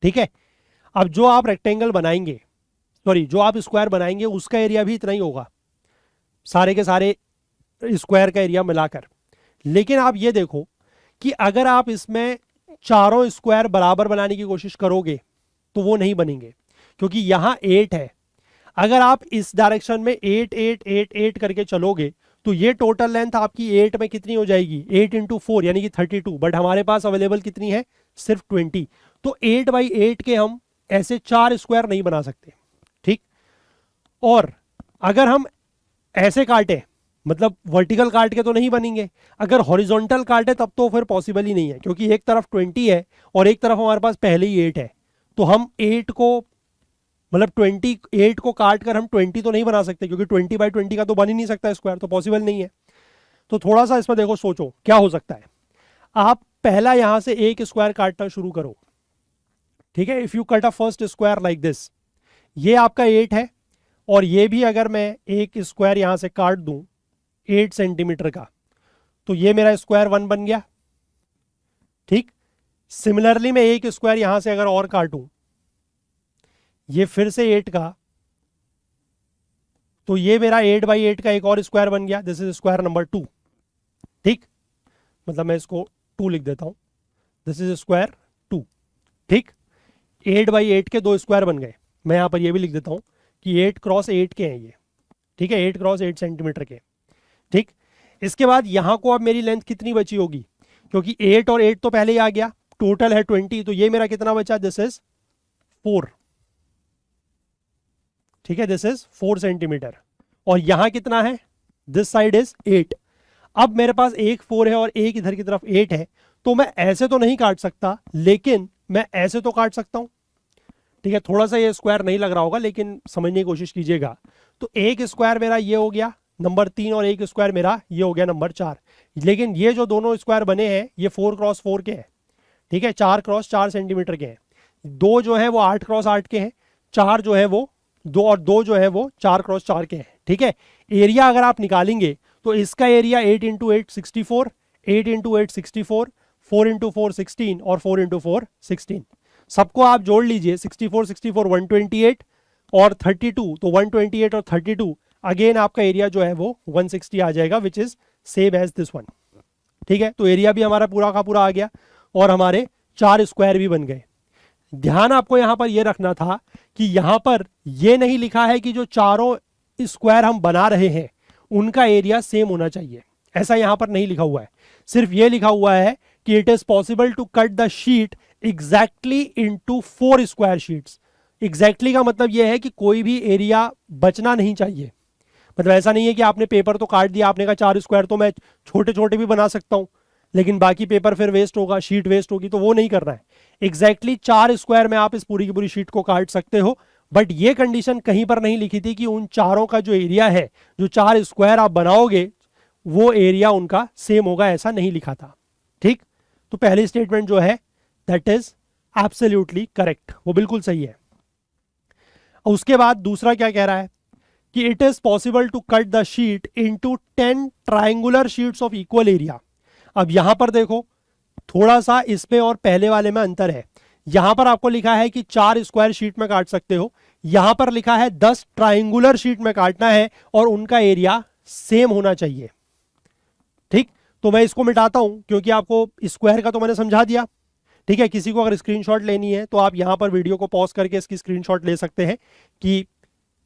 ठीक है, अब जो आप रेक्टेंगल बनाएंगे, सॉरी जो आप स्क्वायर बनाएंगे उसका एरिया भी इतना ही होगा, सारे के सारे स्क्वायर का एरिया मिलाकर। लेकिन आप ये देखो कि अगर आप इसमें चारों स्क्वायर बराबर बनाने की कोशिश करोगे तो वो नहीं बनेंगे, क्योंकि यहां 8 है। अगर आप इस डायरेक्शन में 8 8 8 8 करके चलोगे तो ये टोटल लेंथ आपकी 8 में कितनी हो जाएगी, 8 इंटू 4 यानी कि 32। बट हमारे पास अवेलेबल कितनी है, सिर्फ 20। तो 8/8 के हम ऐसे 4 स्क्वायर नहीं बना सकते। ठीक, और अगर हम ऐसे काटे मतलब वर्टिकल काट के तो नहीं बनेंगे, अगर हॉरिजॉन्टल काट है तब तो फिर पॉसिबल ही नहीं है, क्योंकि एक तरफ 20 है और एक तरफ हमारे पास पहले ही 8 है। तो हम 8 को मतलब 28 को काट कर हम 20 तो नहीं बना सकते, क्योंकि 20/20 का तो बन ही नहीं सकता स्क्वायर, तो पॉसिबल नहीं है। तो थोड़ा सा इसमें देखो, सोचो क्या हो सकता है। आप पहला यहां से एक स्क्वायर काटना शुरू करो, ठीक है। If you cut a first square like this, ये आपका 8 है, और ये भी अगर मैं एक स्क्वायर यहां से काट दूं 8 सेंटीमीटर का, तो ये मेरा स्क्वायर 1 बन गया, ठीक। सिमिलरली मैं एक स्क्वायर यहां से अगर और काटूं, ये फिर से 8 का, तो ये मेरा 8/8 का एक और स्क्वायर बन गया, दिस इज स्क्वायर नंबर 2, ठीक। मतलब मैं इसको 2 लिख देता हूं, दिस इज स्क्वायर 2, ठीक। 8/8 के 2 स्क्वायर बन गए। मैं यहां पर ये भी लिख देता हूं कि 8x8 के हैं ये, ठीक है, 8x8 सेंटीमीटर के, ठीक। इसके बाद यहां को अब मेरी लेंथ कितनी बची होगी, क्योंकि 8 और 8 तो पहले ही आ गया, टोटल है 20, तो ये मेरा कितना बचा, दिस इज 4, ठीक है, दिस इज 4 सेंटीमीटर। और यहां कितना है, दिस साइड इज 8। अब मेरे पास एक 4 है और एक इधर की तरफ 8 है, तो मैं ऐसे तो नहीं काट सकता, लेकिन मैं ऐसे तो काट सकता हूं, ठीक है। थोड़ा सा ये स्क्वायर नहीं लग रहा होगा, लेकिन समझने की कोशिश कीजिएगा। तो एक स्क्वायर मेरा ये हो गया नंबर 3, और एक स्क्वायर मेरा ये हो गया नंबर 4। लेकिन ये जो दोनों स्क्वायर बने हैं ये 4x4 के हैं, ठीक है, 4x4 सेंटीमीटर के हैं। दो जो है वो 8x8 के हैं, 4 जो है वो 2, और 2 जो है वो 4x4 के हैं, ठीक है। एरिया अगर आप निकालेंगे तो इसका एरिया 8 × 8 64, 8 × 8 64, 4 × 4 16, और 4 × 4 16। सबको आप जोड़ लीजिए, 64 64 128 और 32, तो 128 और 32, अगेन आपका एरिया जो है वो 160 आ जाएगा, which is same as this one, ठीक है। तो एरिया भी हमारा पूरा का पूरा आ गया, और हमारे 4 स्क्वायर भी बन गए। ध्यान आपको यहां पर यह रखना था कि यहां पर यह नहीं लिखा है कि जो चारों स्क्वायर हम बना रहे हैं उनका एरिया सेम होना चाहिए, ऐसा यहां पर नहीं लिखा हुआ है। सिर्फ यह लिखा हुआ है कि it is possible to cut the sheet exactly into 4 square sheets. Exactly का मतलब यह है कि कोई भी एरिया बचना नहीं चाहिए। मतलब ऐसा नहीं है कि आपने पेपर तो काट दिया, आपने कहा 4 स्क्वायर तो मैं छोटे छोटे भी बना सकता हूं, लेकिन बाकी पेपर फिर वेस्ट होगा, शीट वेस्ट होगी, तो वो नहीं करना है। एग्जैक्टली 4 स्क्वायर में आप इस पूरी की पूरी शीट को काट सकते हो, बट ये कंडीशन कहीं पर नहीं लिखी थी कि उन चारों का जो एरिया है, जो 4 स्क्वायर आप बनाओगे वो एरिया उनका सेम होगा, ऐसा नहीं लिखा था, ठीक। तो पहली स्टेटमेंट जो है दैट इज एब्सोल्युटली करेक्ट, वो बिल्कुल सही है। उसके बाद दूसरा क्या कह रहा है कि it is possible to cut the sheet into 10 triangular sheets of equal area. अब यहां पर देखो, थोड़ा सा इसमें और पहले वाले में अंतर है। यहां पर आपको लिखा है कि 4 स्क्वायर शीट में काट सकते हो, यहां पर लिखा है 10 ट्रायंगुलर शीट में काटना है और उनका एरिया सेम होना चाहिए, ठीक। तो मैं इसको मिटाता हूं, क्योंकि आपको स्क्वायर का तो मैंने समझा दिया, ठीक है। किसी को अगर स्क्रीनशॉट लेनी है तो आप यहां पर वीडियो को पॉज करके इसकी स्क्रीनशॉट ले सकते हैं कि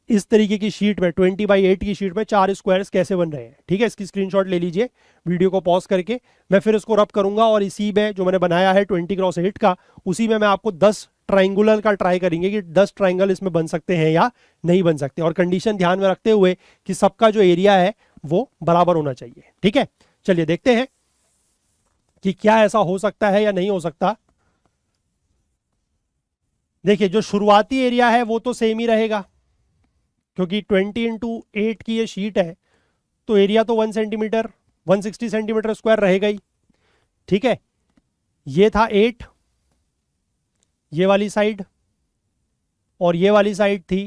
इस तरीके की शीट में 20/8 की शीट में 4 स्क्वायर्स कैसे बन रहे हैं, ठीक है। इसकी स्क्रीनशॉट ले लीजिए वीडियो को पॉज करके। मैं फिर इसको रब करूंगा, और इसी में जो मैंने बनाया है 20x8 का, उसी में मैं आपको 10 ट्राइंगुलर का ट्राई करेंगे कि 10 ट्राइंगल इसमें बन सकते हैं या नहीं बन सकते, और कंडीशन ध्यान में रखते हुए कि सबका जो एरिया है वो बराबर होना चाहिए, ठीक है। चलिए देखते हैं कि क्या ऐसा हो सकता है या नहीं हो सकता। देखिए, जो शुरुआती एरिया है वो तो सेम ही रहेगा, क्योंकि 20 × 8 की ये शीट है, तो एरिया तो 1 सेंटीमीटर 160 सेंटीमीटर स्क्वायर रहेगा ही, ठीक है। ये था 8, ये वाली साइड, और ये वाली साइड थी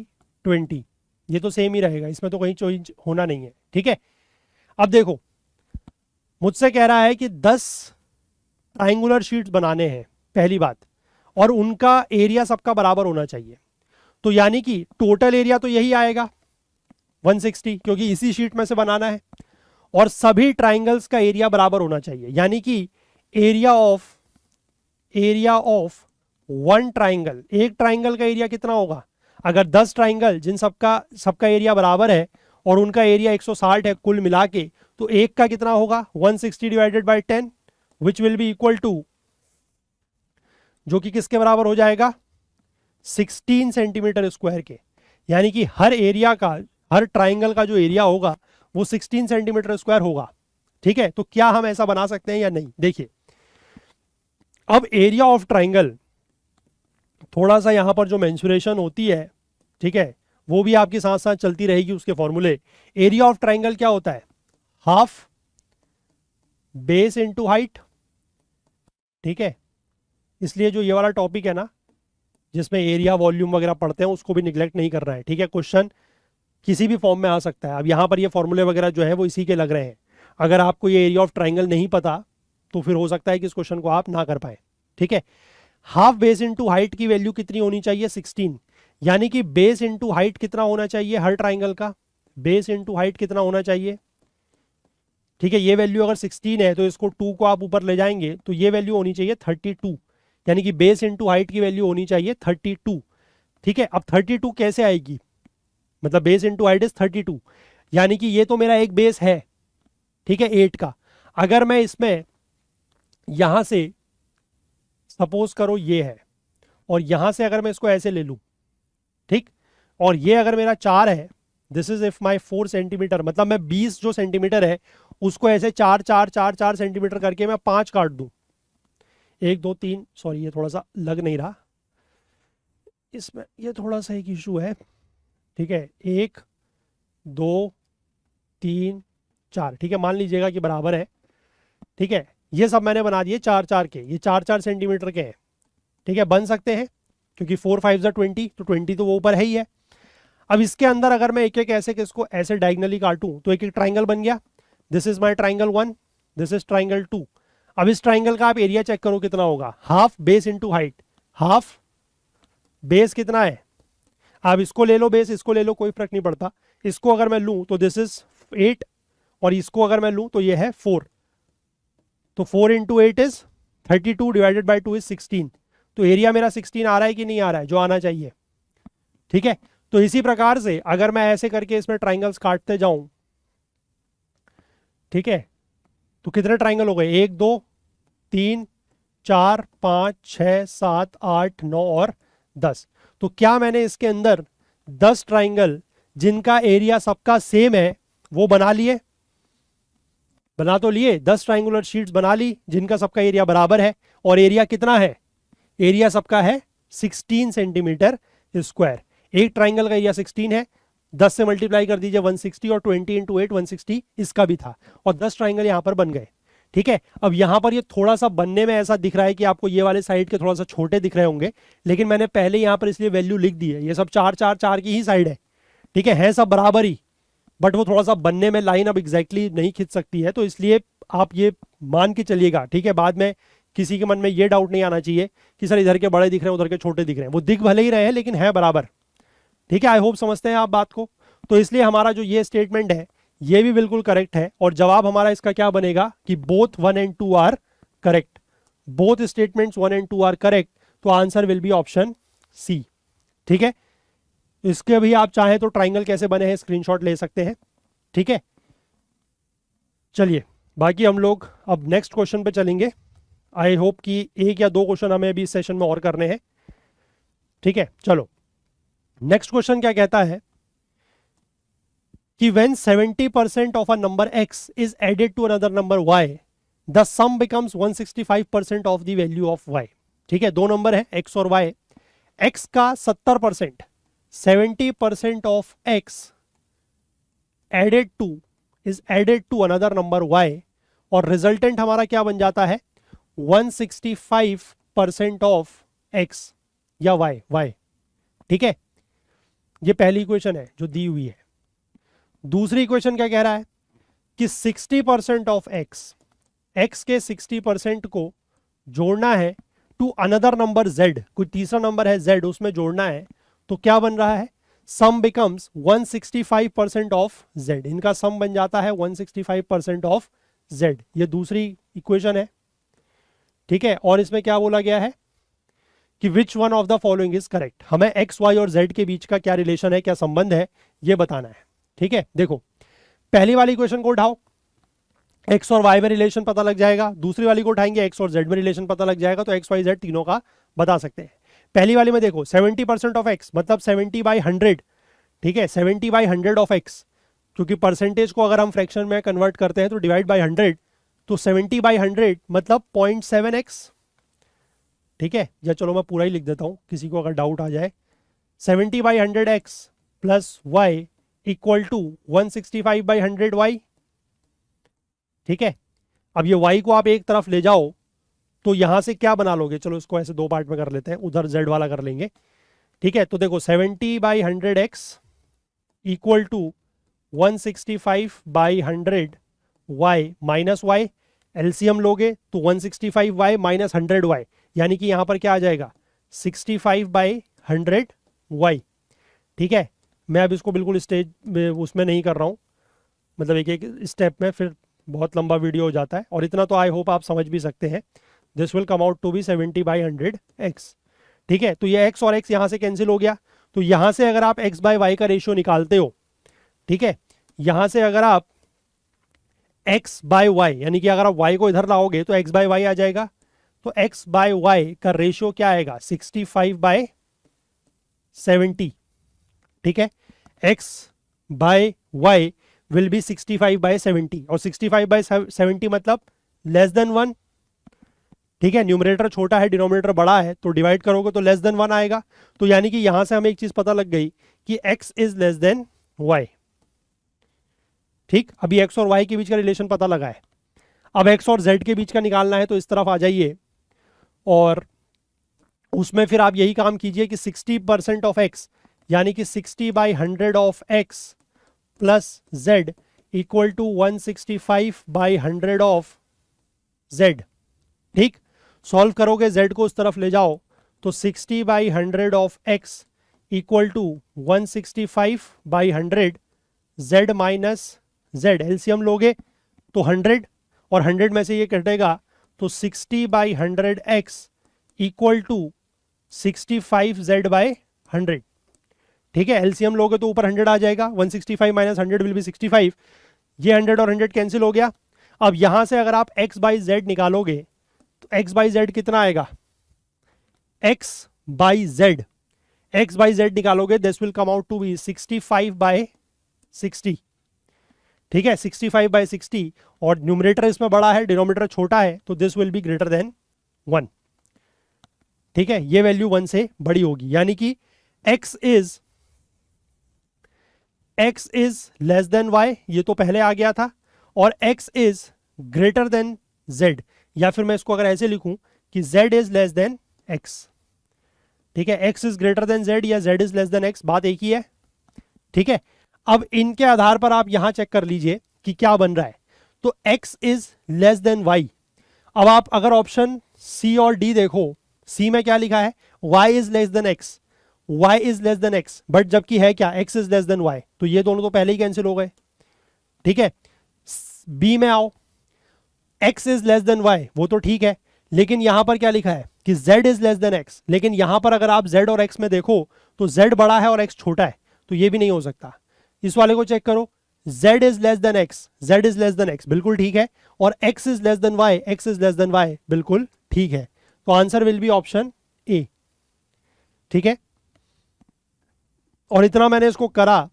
20, ये तो सेम ही रहेगा, इसमें तो कहीं चेंज होना नहीं है, ठीक है। अब देखो, मुझसे कह रहा है कि 10 ट्राइंगुलर शीट्स बनाने हैं, पहली बात, और उनका एरिया सबका बराबर होना चाहिए। तो यानी कि टोटल एरिया तो यही आएगा 160, क्योंकि इसी शीट में से बनाना है, और सभी ट्राइंगल्स का एरिया बराबर होना चाहिए। यानी कि एरिया ऑफ 1 ट्राइंगल, एक ट्राइंगल का एरिया कितना होगा, अगर 10 ट्राइंगल जिन सबका एरिया बराबर है और उनका एरिया 160 है कुल मिला के, तो एक का कितना होगा 160 divided by 10, which will be equal to, जो कि किसके बराबर हो जाएगा 16 सेंटीमीटर स्क्वायर के। यानी कि हर एरिया का, हर ट्राइंगल का जो एरिया होगा वो 16 सेंटीमीटर स्क्वायर होगा। ठीक है, तो क्या हम ऐसा बना सकते हैं या नहीं? देखिए, अब एरिया ऑफ ट्राइंगल थोड़ा सा यहां पर जो मेंसुरेशन होती है, ठीक है, वो भी आपके साथ साथ चलती रहेगी उसके फॉर्मूले। एरिया ऑफ ट्राइंगल क्या होता है? Half base into height. ठीक है, इसलिए जो ये वाला टॉपिक है ना, जिसमें एरिया वॉल्यूम वगैरह पढ़ते हैं, उसको भी निगलेक्ट नहीं करना है। ठीक है, क्वेश्चन किसी भी फॉर्म में आ सकता है। अब यहाँ पर ये फॉर्मूले वगैरह जो है वो इसी के लग रहे हैं। अगर आपको ये एरिया ऑफ ट्राइंगल नहीं पता तो फिर हो सकता है कि इस क्वेश्चन को आप ना कर पाए। ठीक है, हाफ बेस इंटू हाइट की वैल्यू कितनी होनी चाहिए? 16। यानी कि बेस इंटू हाइट कितना होना चाहिए हर ट्राइंगल का? बेस इंटू हाइट कितना होना चाहिए? ठीक है, ये वैल्यू अगर 16 है तो इसको 2 को आप ऊपर ले जाएंगे तो ये वैल्यू होनी चाहिए 32। यानी कि बेस इंटू हाइट की वैल्यू होनी चाहिए 32। ठीक है, अब 32 कैसे आएगी? मतलब बेस इंटू हाइट इज 32, यानी कि ये तो मेरा एक बेस है, ठीक है, 8 का। अगर मैं इसमें यहां से सपोज करो ये है, और यहां से अगर मैं इसको ऐसे ले लूं, ठीक, और ये अगर मेरा 4 है, this is if my 4 centimetre, मतलब मैं 20 जो सेंटीमीटर है उसको ऐसे 4 4 4 4 सेंटीमीटर करके मैं 5 काट दूं। 1 2 3, सॉरी ये थोड़ा सा लग नहीं रहा, इसमें ये थोड़ा सा एक इशू है। ठीक है, 1 2 3 4, ठीक है, मान लीजिएगा कि बराबर है। ठीक है, ये सब मैंने बना दिए 4 4 के, ये 4 4 सेंटीमीटर के हैं। ठीक है, बन सकते हैं क्योंकि 4 5 20, तो 20 तो वो ऊपर है ही है। अब इसके अंदर अगर मैं एक एक ऐसे के इसको ऐसे डायगनली काटूं तो एक एक ट्राइंगल बन गया। This is my triangle 1, this is triangle 2। अब इस ट्राइंगल का आप एरिया चेक करो कितना होगा? Half base into height. Half base कितना है? आप इसको ले लो बेस, इसको ले लो, कोई फर्क नहीं पड़ता। इसको अगर मैं लूं तो दिस इज 8, और इसको अगर मैं लूं तो ये है 4। तो 4 into 8 is 32 divided by 2 is 16। तो एरिया मेरा 16 आ रहा है कि नहीं आ रहा है? जो आना चाहिए। ठीक है, तो इसी प्रकार से अगर मैं ऐसे करके इसमें ट्राइंगल्स काटते जाऊं, ठीक है, तो कितने ट्राइंगल हो गए? 1 2 3 4 5 6 7 8 9 और 10। तो क्या मैंने इसके अंदर 10 ट्राइंगल जिनका एरिया सबका सेम है वो बना लिए? बना तो लिए, 10 ट्राइंगुलर शीट्स बना ली जिनका सबका एरिया बराबर है। और एरिया कितना है? एरिया सबका है 16 सेंटीमीटर स्क्वायर। एक ट्राइंगल का एरिया 16 है, 10 से मल्टीप्लाई कर दीजिए 160, और 20 इंटू 8 160 इसका भी था, और 10 ट्राइंगल यहां पर बन गए। ठीक है, अब यहां पर ये थोड़ा सा बनने में ऐसा दिख रहा है कि आपको ये वाले साइड के थोड़ा सा छोटे दिख रहे होंगे, लेकिन मैंने पहले यहां पर इसलिए वैल्यू लिख दी है। ये सब 4 4 4 की ही साइड है, ठीक है सब बराबर ही, बट वो थोड़ा सा बनने में लाइन अब एग्जैक्टली नहीं खिंच सकती है, तो इसलिए आप ये मान के चलिएगा। ठीक है, बाद में किसी के मन में ये डाउट नहीं आना चाहिए कि सर इधर के बड़े दिख रहे हैं उधर के छोटे दिख रहे हैं। वो दिख भले ही रहे हैं लेकिन है बराबर। ठीक है, आई होप समझते हैं आप बात को। तो इसलिए हमारा जो ये स्टेटमेंट है ये भी बिल्कुल करेक्ट है, और जवाब हमारा इसका क्या बनेगा कि both 1 and 2 are correct. Both statements 1 and 2 are correct, तो answer will be option C. ठीक है, इसके भी आप चाहें तो ट्राइंगल कैसे बने हैं स्क्रीनशॉट ले सकते हैं। ठीक है, चलिए बाकी हम लोग अब नेक्स्ट क्वेश्चन पे चलेंगे। आई होप कि 1 या 2 क्वेश्चन हमें अभी इस सेशन में और करने हैं। ठीक है, चलो नेक्स्ट क्वेश्चन क्या कहता है कि when 70% of a number x is added to another number y, the sum becomes 165% of the value of y। ठीक है, दो नंबर है x और y। x का 70%, 70% of x added to is added to another number y, और resultant हमारा क्या बन जाता है? 165% of x या y। ठीक है, ये पहली इक्वेशन है जो दी हुई है। दूसरी इक्वेशन क्या कह रहा है कि 60% ऑफ x के 60% को जोड़ना है टू अनदर नंबर z, कोई तीसरा नंबर है z, उसमें जोड़ना है। तो क्या बन रहा है? सम बिकम्स 165% ऑफ z। इनका सम बन जाता है 165% ऑफ z। ये दूसरी इक्वेशन है। ठीक है, और इसमें क्या बोला गया है कि which one of the following is correct. हमें x y और z के बीच का क्या रिलेशन है, क्या संबंध है, ये बताना है। ठीक है, देखो पहली वाली इक्वेशन को उठाओ, x और y में रिलेशन पता लग जाएगा। दूसरी वाली को उठाएंगे, x और z में रिलेशन पता लग जाएगा, तो x y z तीनों का बता सकते हैं। पहली वाली में देखो 70% ऑफ x मतलब 70/100। ठीक है, 70/100 ऑफ x, क्योंकि परसेंटेज को अगर हम फ्रैक्शन में कन्वर्ट करते हैं तो डिवाइड बाय 100, तो 70/100 मतलब 0.7x। ठीक है, या चलो मैं पूरा ही लिख देता हूं किसी को अगर डाउट आ जाए। 70/100x plus y equal to 165/100y। ठीक है, अब ये y को आप एक तरफ ले जाओ तो यहां से क्या बना लोगे, चलो इसको ऐसे दो पार्ट में कर लेते हैं, उधर z वाला कर लेंगे। ठीक है, तो देखो 70/100x equal to 165/100y minus y, LCM लोगे तो 165y माइनस 100y, यानी कि यहां पर क्या आ जाएगा 65/100y। ठीक है, मैं अब इसको बिल्कुल स्टेज में उसमें नहीं कर रहा हूं, मतलब एक एक स्टेप में, फिर बहुत लंबा वीडियो हो जाता है, और इतना तो आई होप आप समझ भी सकते हैं। This will come out to be 70/100x। ठीक है, तो ये x और x यहां से कैंसिल हो गया, तो यहां से अगर आप x बाय वाई का रेशियो निकालते हो, ठीक है, यहां से अगर आप x बाय वाई, यानी कि अगर आप y को इधर लाओगे तो x बाय वाई आ जाएगा, तो x बाय वाई का रेशियो क्या आएगा 65/70। ठीक है, x by Y will be 65/70, और 65/70 मतलब लेस देन 1। ठीक है, न्यूमरेटर छोटा है डिनोमिनेटर बड़ा है, तो डिवाइड करोगे तो लेस देन 1 आएगा। तो यानी कि यहां से हमें एक चीज पता लग गई कि x is less than y। ठीक, अभी x और y के बीच का रिलेशन पता लगा है, अब x और z के बीच का निकालना है, तो इस तरफ आ जाइए और उसमें फिर आप यही काम कीजिए कि 60% ऑफ x, यानी कि 60/100 of x plus z equal to 165/100 of z। ठीक, सॉल्व करोगे z को उस तरफ ले जाओ तो 60/100 of x equal to 165/100 z minus z, LCM लोगे तो 100 और 100 में से ये कटेगा, तो 60/100x इक्वल टू 65z/100। ठीक है, एलसीएम लोगे तो ऊपर 100 आ जाएगा, 165 माइनस 100 विल बी 65। ये 100 और 100 कैंसिल हो गया। अब यहां से अगर आप x बाई जेड निकालोगे तो x बाई जेड कितना आएगा, x बाई जेड निकालोगे, this will come out to be 65/60। ठीक है, 65/60, और न्यूमरेटर इसमें बड़ा है डिनोमिनेटर छोटा है, तो this will be greater than 1। ठीक है, ये वैल्यू 1 से बड़ी होगी, यानी कि x is less than y, ये तो पहले आ गया था, और x is greater than z, या फिर मैं इसको अगर ऐसे लिखूं कि z is less than x। ठीक है, x is greater than z या z is less than x, बात एक ही है। ठीक है, अब इनके आधार पर आप यहां चेक कर लीजिए कि क्या बन रहा है, तो x is less than y। अब आप अगर ऑप्शन सी और डी देखो, सी में क्या लिखा है y is less than x, y is less than x, but जबकि है क्या x is less than y, तो ये दोनों तो पहले ही कैंसिल हो गए। ठीक है, बी में आओ, x is less than y, वो तो ठीक है, लेकिन यहां पर क्या लिखा है कि z is less than x, लेकिन यहां पर अगर आप z और x में देखो तो z बड़ा है और x छोटा है, तो ये भी नहीं हो सकता। इस वाले को चेक करो, z is less than x, z is less than x, बिल्कुल ठीक है, और x is less than y, x is less than y, बिल्कुल ठीक है। तो answer will be option A. ठीक है, और इतना मैंने इसको करा,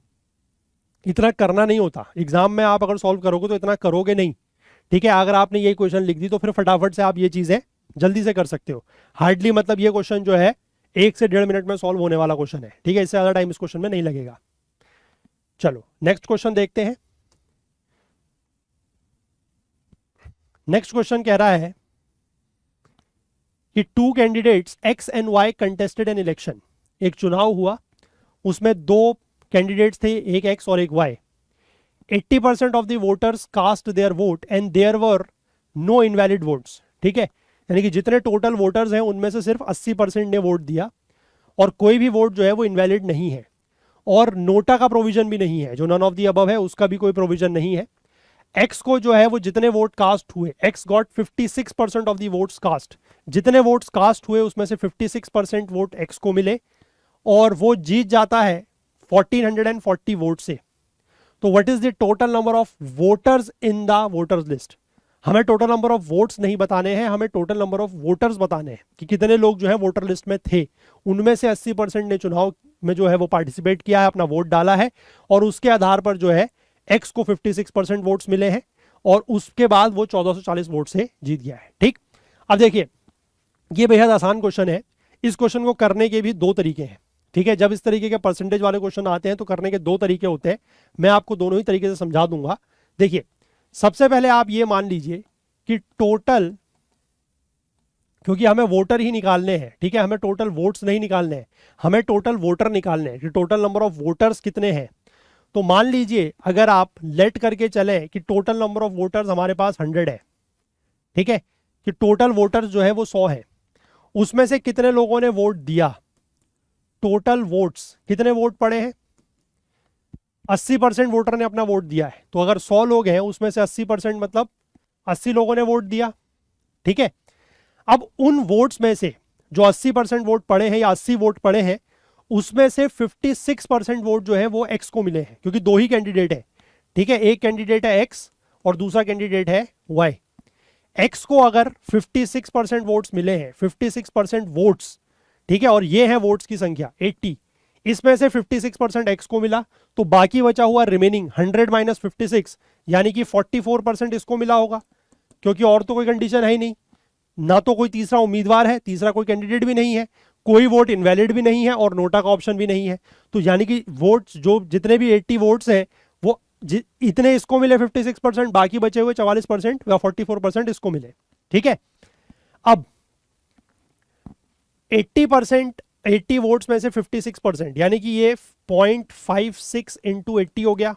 इतना करना नहीं होता एग्जाम में, आप अगर सॉल्व करोगे तो इतना करोगे नहीं। ठीक है, अगर आपने ये क्वेश्चन लिख दी तो फिर फटाफट से आप ये चीजें जल्दी से कर सकते हो। हार्डली मतलब ये क्वेश्चन जो है 1 से 1.5 मिनट में सॉल्व होने वाला क्वेश्चन है। ठीक है, इससे ज्यादा टाइम इस क्वेश्चन में नहीं लगेगा। चलो नेक्स्ट क्वेश्चन देखते हैं। नेक्स्ट क्वेश्चन कह रहा है कि 2 candidates x and y contested an election. एक चुनाव हुआ, उसमें 2 कैंडिडेट्स थे, एक x और एक y। 80% of the voters cast their vote and there were no invalid votes. ठीक है, यानी कि जितने टोटल वोटर्स हैं उनमें से सिर्फ 80% ने वोट दिया, और कोई भी वोट जो है वो इनवैलिड नहीं है, और नोटा का प्रोविजन भी नहीं है, जो नन ऑफ द अबव है उसका भी कोई प्रोविजन नहीं है। एक्स को जो है वो जितने वोट कास्ट हुए, X got 56% of the votes cast, जितने वोट्स कास्ट हुए उसमें से 56% वोट एक्स को मिले, और वो जीत जाता है 1440 वोट से। तो what is the total number of voters in the voters list. हमें टोटल नंबर ऑफ वोट्स नहीं बताने हैं, हमें टोटल नंबर ऑफ वोटर्स बताने हैं कि कितने लोग जो है वोटर लिस्ट में थे। उनमें से 80% ने चुनाव में जो है वो पार्टिसिपेट किया है, अपना वोट डाला है, और उसके आधार पर जो है एक्स को 56% वोट्स मिले हैं और उसके बाद वो 1440 वोट से जीत गया है। ठीक, अब देखिए ये बेहद आसान क्वेश्चन है। इस क्वेश्चन को करने के भी दो तरीके हैं। ठीक है, जब इस तरीके के परसेंटेज वाले क्वेश्चन आते हैं तो करने के दो तरीके होते हैं। मैं आपको दोनों ही तरीके से समझा दूंगा। देखिए, सबसे पहले आप ये मान लीजिए कि टोटल, क्योंकि हमें वोटर ही निकालने हैं, ठीक है, हमें टोटल वोट्स नहीं निकालने हैं, हमें टोटल वोटर निकालने हैं कि टोटल नंबर ऑफ वोटर्स कितने हैं। तो मान लीजिए अगर आप लेट करके चले कि टोटल नंबर ऑफ वोटर्स हमारे पास 100 है, ठीक है, कि टोटल वोटर्स जो है वो 100 है, उसमें से कितने लोगों ने वोट दिया, टोटल वोट्स कितने वोट पड़े हैं, 80% वोटर ने अपना वोट दिया है। तो अगर 100 लोग हैं उसमें से 80% मतलब 80 लोगों ने वोट दिया। ठीक है, अब उन वोट्स में से जो 80% वोट पड़े हैं या 80 वोट पड़े हैं उसमें से 56% वोट जो है वो एक्स को मिले हैं, क्योंकि दो ही कैंडिडेट है। ठीक है, एक कैंडिडेट है एक्स और दूसरा कैंडिडेट है वाई। एक्स को अगर 56% वोट्स मिले हैं, 56% वोट्स, ठीक है, और ये है वोट्स की संख्या 80, इसमें से 56% एक्स को मिला, तो बाकी बचा हुआ रिमेनिंग 100 माइनस 56 यानी कि 44% इसको मिला होगा, क्योंकि और तो कोई कंडीशन है ही नहीं, ना तो कोई तीसरा उम्मीदवार है, तीसरा कोई कैंडिडेट भी नहीं है, कोई वोट इनवैलिड भी नहीं है और नोटा का ऑप्शन भी नहीं है। तो यानी कि वोट्स जो जितने भी 80 वोट्स हैं वो इतने इसको मिले 56%, बाकी बचे हुए 44% या 44% इसको मिले। ठीक है, अब 80% 80 वोट्स में से 56% यानी कि ये 0.56 इंटू 80 हो गया।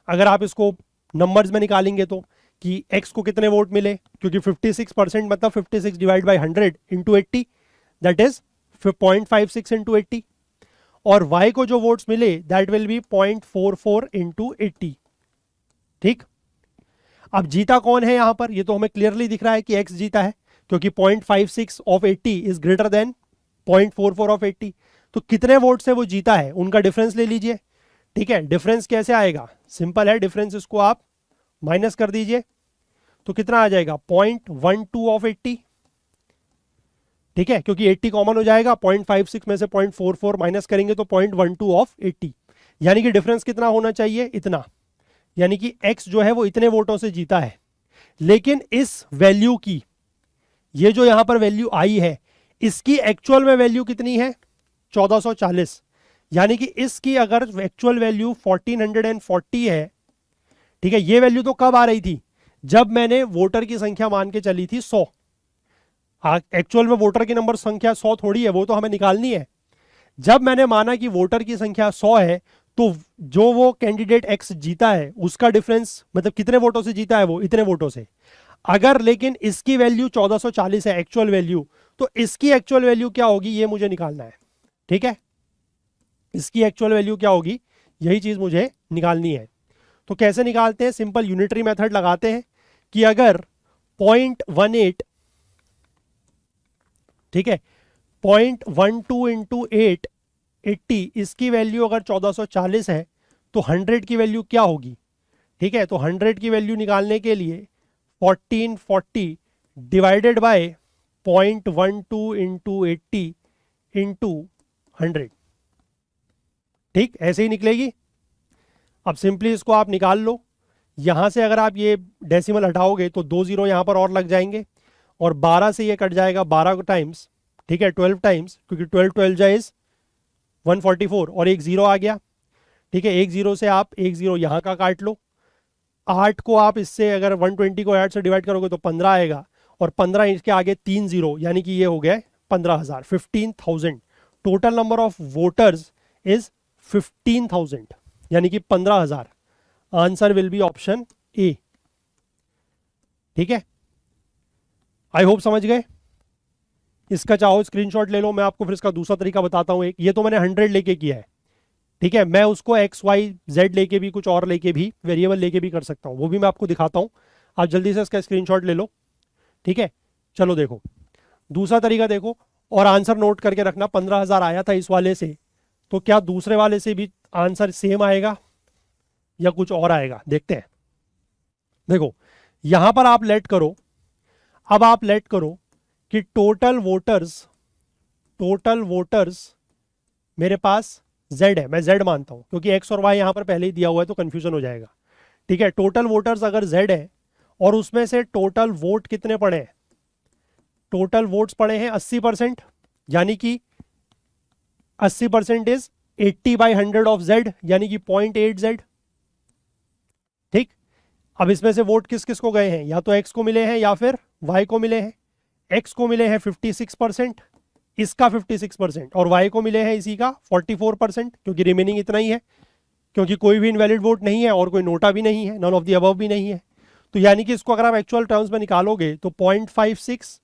अगर आप इसको नंबर्स में निकालेंगे तो कि x को कितने वोट मिले, क्योंकि 56% मतलब 56 divide by 100 into 80 that is 0.56 into 80, और y को जो वोट्स मिले दैट विल बी 0.44 इंटू 80। ठीक, अब जीता कौन है यहां पर, ये तो हमें क्लियरली दिख रहा है कि x जीता है, क्योंकि 0.56 of 80 is greater than 0.44 of 80। तो कितने वोट से वो जीता है उनका डिफरेंस ले लीजिए। ठीक है, डिफरेंस कैसे आएगा, सिंपल है, डिफरेंस इसको आप माइनस कर दीजिए तो कितना आ जाएगा 0.12 ऑफ 80। ठीक है, क्योंकि 80 कॉमन हो जाएगा, 0.56 में से 0.44 माइनस करेंगे तो 0.12 ऑफ 80, यानी कि डिफरेंस कितना होना चाहिए, इतना, यानी कि x जो है वो इतने वोटों से जीता है। लेकिन इस वैल्यू की, ये जो यहां पर वैल्यू आई है, इसकी एक्चुअल में वैल्यू कितनी है 1440, यानी कि इसकी अगर एक्चुअल वैल्यू 1440 है, ठीक है, ये वैल्यू तो कब आ रही थी, जब मैंने वोटर की संख्या मान के चली थी 100। एक्चुअल में वोटर की नंबर संख्या 100 थोड़ी है, वो तो हमें निकालनी है। जब मैंने माना कि वोटर की संख्या 100 है तो जो वो कैंडिडेट एक्स जीता है उसका डिफरेंस मतलब कितने वोटों से जीता है, वो इतने वोटों से। अगर लेकिन इसकी वैल्यू 1440 है एक्चुअल वैल्यू, तो इसकी एक्चुअल वैल्यू क्या होगी ये मुझे निकालना है। ठीक है, इसकी एक्चुअल वैल्यू क्या होगी यही चीज मुझे निकालनी है। तो कैसे निकालते हैं, सिंपल यूनिटरी मेथड लगाते हैं कि अगर 0.18, ठीक है, 0.12 इंटू 8 80, इसकी वैल्यू अगर 1440 है तो 100 की वैल्यू क्या होगी। ठीक है, तो 100 की वैल्यू निकालने के लिए 1440 डिवाइडेड बाय 0.12 इंटू 80 इंटू 100, ठीक, ऐसे ही निकलेगी। अब सिंपली इसको आप निकाल लो, यहां से अगर आप ये डेसिमल हटाओगे तो 2 जीरो यहां पर और लग जाएंगे और 12 से ये कट जाएगा 12 टाइम्स, ठीक है, 12 टाइम्स, क्योंकि 12 12 जाइज 144 और एक जीरो आ गया। ठीक है, एक जीरो से आप एक जीरो यहाँ का काट लो, 8 को आप इससे अगर 120 को 8 से डिवाइड करोगे तो 15 आएगा, और 15 इसके आगे 3 जीरो, यानी कि ये हो गया 15,000, 15,000। Total number of voters is 15,000, यानी कि 15,000। Answer will be option A. ठीक है, आई होप समझ गए। इसका चाहो स्क्रीनशॉट ले लो, मैं आपको फिर इसका दूसरा तरीका बताता हूं। एक ये तो मैंने 100 लेके किया है, ठीक है, मैं उसको एक्स वाई जेड लेके भी, कुछ और लेके भी, वेरिएबल लेके भी कर सकता हूं, वो भी मैं आपको दिखाता हूं। आप जल्दी से इसका स्क्रीनशॉट ले लो। ठीक है, चलो देखो दूसरा तरीका देखो, और आंसर नोट करके रखना। 15,000 आया था इस वाले से, तो क्या दूसरे वाले से भी आंसर सेम आएगा या कुछ और आएगा, देखते हैं। देखो यहां पर आप लेट करो, अब आप लेट करो कि टोटल वोटर्स मेरे पास जेड है, मैं जेड मानता हूं क्योंकि एक्स और वाई यहां पर पहले ही दिया हुआ है तो कंफ्यूजन हो जाएगा। ठीक है, टोटल वोटर्स अगर जेड है और उसमें से टोटल वोट कितने पड़े हैं, टोटल वोट्स पड़े हैं 80%, यानी कि 80% इज 80/100 ऑफ जेड, यानी कि 0.8 जेड। ठीक, अब इसमें से वोट किस किस को गए हैं, या तो एक्स को मिले हैं या फिर वाई को मिले हैं। एक्स को मिले हैं 56%, इसका 56%, और वाई को मिले हैं इसी का 44%, क्योंकि रिमेनिंग इतना ही है, क्योंकि कोई भी इनवैलिड वोट नहीं है और कोई नोटा भी नहीं है, नन ऑफ द अबव भी नहीं है। तो यानी कि इसको अगर आप एक्चुअल टर्म्स में निकालोगे तो 0.56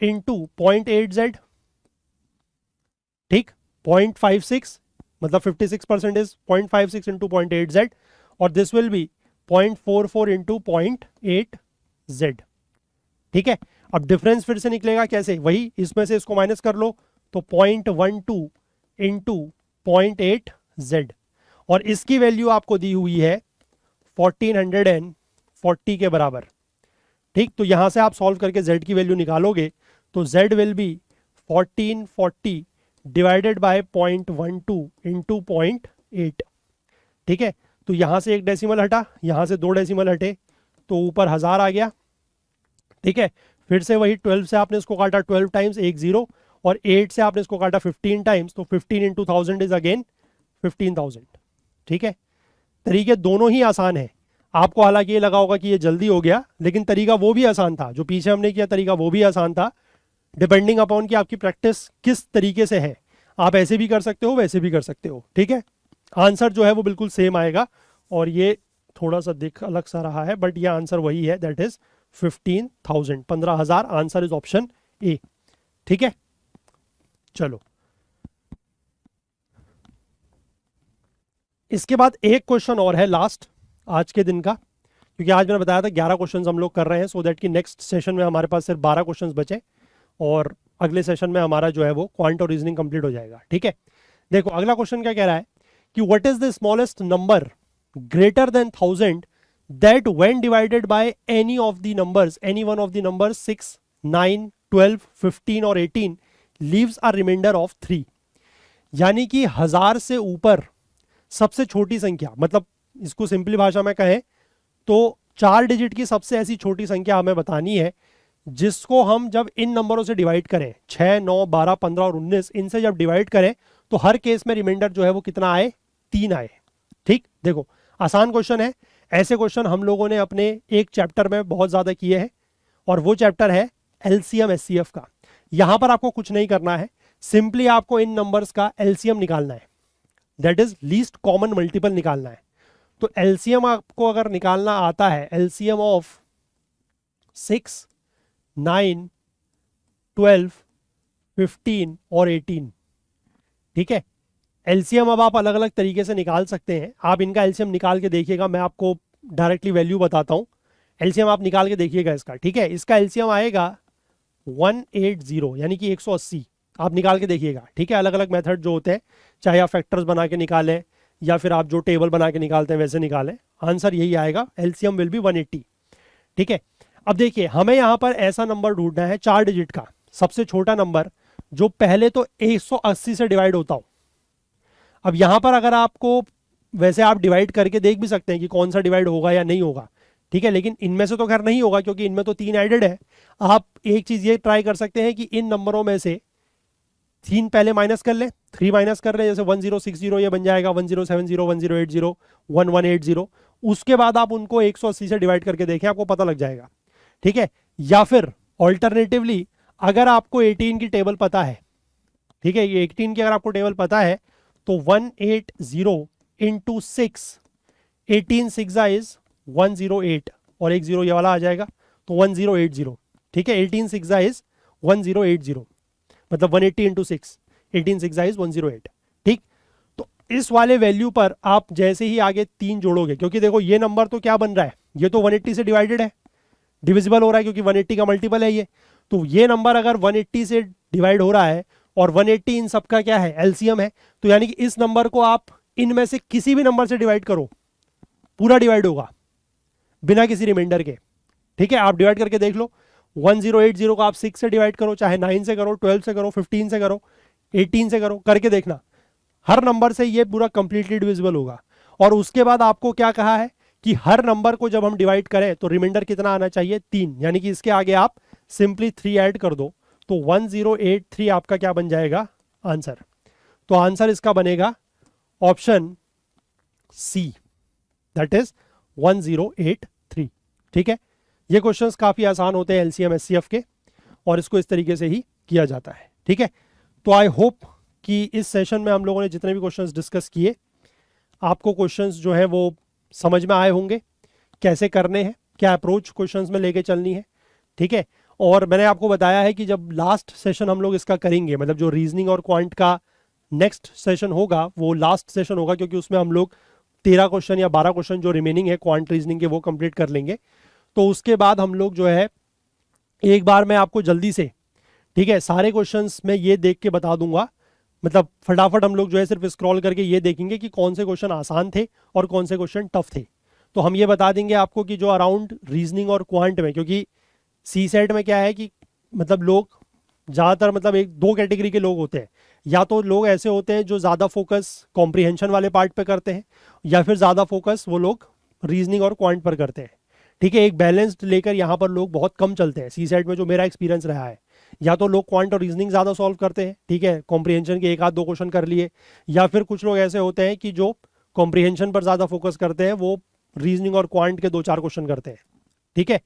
इंटू 0.8 जेड। ठीक, 0.56 मतलब 56% इज 0.56 इंटू 0.8 जेड, और this will be 0.44 into 0.8 Z. ठीक है, अब डिफरेंस फिर से निकलेगा कैसे, वही इसमें से इसको माइनस कर लो तो 0.12 इंटू 0.8 जेड, और इसकी वैल्यू आपको दी हुई है 1440 के बराबर। ठीक, तो यहां से आप सॉल्व करके z की वैल्यू निकालोगे तो z will be 1440 divided by 0.12 into 0.8। ठीक है, तो यहां से एक डेसिमल हटा, यहां से 2 डेसिमल हटे, तो ऊपर 1000 आ गया। ठीक है, फिर से वही 12 से आपने इसको काटा 12 टाइम्स 1 0, और 8 से आपने इसको काटा 15 टाइम्स, तो 15 इंटू 1000 इज अगेन 15,000। ठीक है, तरीके दोनों ही आसान है। आपको हालांकि ये लगा होगा कि ये जल्दी हो गया, लेकिन तरीका वो भी आसान था, जो पीछे हमने किया तरीका वो भी आसान था, डिपेंडिंग अपॉन कि आपकी प्रैक्टिस किस तरीके से है। आप ऐसे भी कर सकते हो, वैसे भी कर सकते हो। ठीक है, आंसर जो है वो बिल्कुल सेम आएगा, और ये थोड़ा सा दिख अलग सा रहा है, बट ये आंसर वही है, that is 15,000, 15,000। Answer is option A. ठीक है, चलो इसके बाद एक क्वेश्चन और है लास्ट आज के दिन का, क्योंकि आज मैंने बताया था 11 क्वेश्चंस हम लोग कर रहे हैं, सो दैट कि नेक्स्ट सेशन में हमारे पास सिर्फ 12 क्वेश्चंस बचे, और अगले सेशन में हमारा जो है वो क्वांट और रीजनिंग कंप्लीट हो जाएगा। ठीक है, देखो अगला क्वेश्चन क्या कह रहा है कि what is the smallest number greater than 1000 that when divided by any of the numbers, any one of the numbers 6, 9, 12, 15 और 18 लीव्स अ रिमाइंडर ऑफ 3। यानी कि 1000 से ऊपर सबसे छोटी संख्या, मतलब इसको सिंपली भाषा में कहें तो 4 डिजिट की सबसे ऐसी छोटी संख्या हमें बतानी है जिसको हम जब इन नंबरों से डिवाइड करें, 6, 9, 12, 15 और 19, इनसे जब डिवाइड करें तो हर केस में रिमाइंडर जो है वो कितना आए, 3 आए। ठीक, देखो आसान क्वेश्चन है, ऐसे क्वेश्चन हम लोगों ने अपने एक चैप्टर में बहुत ज्यादा किए हैं, और वो चैप्टर है एलसीएम एचसीएफ का। यहां पर आपको कुछ नहीं करना है, सिंपली आपको इन नंबर्स का एलसीएम निकालना है, that is least common multiple निकालना है। तो एलसीएम आपको अगर निकालना आता है, एलसीएम ऑफ 6, 9, 12, 15 और 18। ठीक है, एलसीएम अब आप अलग अलग तरीके से निकाल सकते हैं, आप इनका एलसीएम निकाल के देखिएगा, मैं आपको डायरेक्टली वैल्यू बताता हूं। एलसीएम आप निकाल के देखिएगा इसका। ठीक है, इसका एलसीएम आएगा 180, यानी कि 180। आप निकाल के देखिएगा। ठीक है, अलग अलग मेथड जो होते हैं, चाहे आप फैक्टर्स बना के निकालें या फिर आप जो टेबल बना के निकालते हैं वैसे निकालें, आंसर यही आएगा, एलसीएम विल बी 180। ठीक है, अब देखिए हमें यहां पर ऐसा नंबर ढूंढना है 4 डिजिट का, सबसे छोटा नंबर जो पहले तो 180 से डिवाइड होता हो। अब यहां पर अगर आपको, वैसे आप डिवाइड करके देख भी सकते हैं कि कौन सा डिवाइड होगा या नहीं होगा। ठीक है, लेकिन इनमें से तो खैर नहीं होगा क्योंकि इनमें तो 3 एडेड है। आप एक चीज ये ट्राई कर सकते हैं कि इन नंबरों में से 3 पहले माइनस कर ले, 3 माइनस कर ले, जैसे 1060 ये बन जाएगा, 1070, 1080, 1180। उसके बाद आप उनको 180 से डिवाइड करके देखें, आपको पता लग जाएगा। ठीक है, या फिर ऑल्टरनेटिवली अगर आपको 18 की टेबल पता है, ठीक है, ये 18 की अगर आपको टेबल पता है तो 180 इंटू 6, 18 6 इज 108, और एक जीरो ये वाला आ जाएगा, तो 1080। ठीक है, 18 6 इज 1080, मतलब 180 इंटू 6, 18 6 इज 108। ठीक, तो इस वाले वैल्यू पर आप जैसे ही आगे 3 जोड़ोगे, क्योंकि देखो ये नंबर तो क्या बन रहा है, ये तो 180 से डिवाइडेड है, डिविजिबल हो रहा है क्योंकि 180 का मल्टीपल है ये। तो ये नंबर अगर 180 से डिवाइड हो रहा है और 180 इन सबका क्या है, एलसीएम है, तो यानी कि इस नंबर को आप इनमें से किसी भी नंबर से डिवाइड करो, पूरा डिवाइड होगा बिना किसी रिमाइंडर के। ठीक है, आप डिवाइड करके देख लो, 1080 को आप 6 से डिवाइड करो, चाहे 9 से करो, 12 से करो, 15 से करो, 18 से करो, करके देखना हर नंबर से ये पूरा कंप्लीटली डिविजिबल होगा। और उसके बाद आपको क्या कहा है कि हर नंबर को जब हम डिवाइड करें तो रिमाइंडर कितना आना चाहिए, 3, यानी कि इसके आगे आप सिंपली 3 ऐड कर दो तो 1083 आपका क्या बन जाएगा आंसर। तो आंसर इसका बनेगा ऑप्शन सी, दैट इज 1083। ठीक है, ये क्वेश्चंस काफी आसान होते हैं एलसीएम एचसीएफ के, और इसको इस तरीके से ही किया जाता है। ठीक है, तो आई होप कि इस सेशन में हम लोगों ने जितने भी क्वेश्चंस डिस्कस किए, आपको क्वेश्चंस जो है वो समझ में आए होंगे, कैसे करने हैं, क्या अप्रोच क्वेश्चंस में लेके चलनी है। ठीक है, और मैंने आपको बताया है कि जब लास्ट सेशन हम लोग इसका करेंगे, मतलब जो रीजनिंग और क्वांट का नेक्स्ट सेशन होगा वो लास्ट सेशन होगा, क्योंकि उसमें हम लोग 13 क्वेश्चन या 12 क्वेश्चन जो रिमेनिंग है क्वांट रीजनिंग के वो कंप्लीट कर लेंगे। तो उसके बाद हम लोग जो है एक बार मैं आपको जल्दी से, ठीक है, सारे क्वेश्चंस में ये देख के बता दूंगा, मतलब फटाफट हम लोग जो है सिर्फ स्क्रॉल करके ये देखेंगे कि कौन से क्वेश्चन आसान थे और कौन से क्वेश्चन टफ थे। तो हम ये बता देंगे आपको कि जो अराउंड रीजनिंग और क्वांट में, क्योंकि सी सेट में क्या है कि मतलब लोग ज़्यादातर मतलब एक दो कैटेगरी के लोग होते हैं, या तो लोग ऐसे होते हैं जो ज़्यादा फोकस कॉम्प्रिहेंशन वाले पार्ट पे करते हैं, या फिर ज़्यादा फोकस वो लोग रीजनिंग और क्वांट पर करते हैं। ठीक है, एक बैलेंस्ड लेकर यहाँ पर लोग बहुत कम चलते हैं सी सेट में, जो मेरा एक्सपीरियंस रहा है। या तो लोग क्वांट और रीजनिंग ज़्यादा सॉल्व करते हैं, ठीक है, कॉम्प्रिहेंशन के एक आध दो क्वेश्चन कर लिए, या फिर कुछ लोग ऐसे होते हैं कि जो कॉम्प्रिहेंशन पर ज़्यादा फोकस करते हैं, वो रीजनिंग और क्वांट के 2-4 क्वेश्चन करते हैं। ठीक है,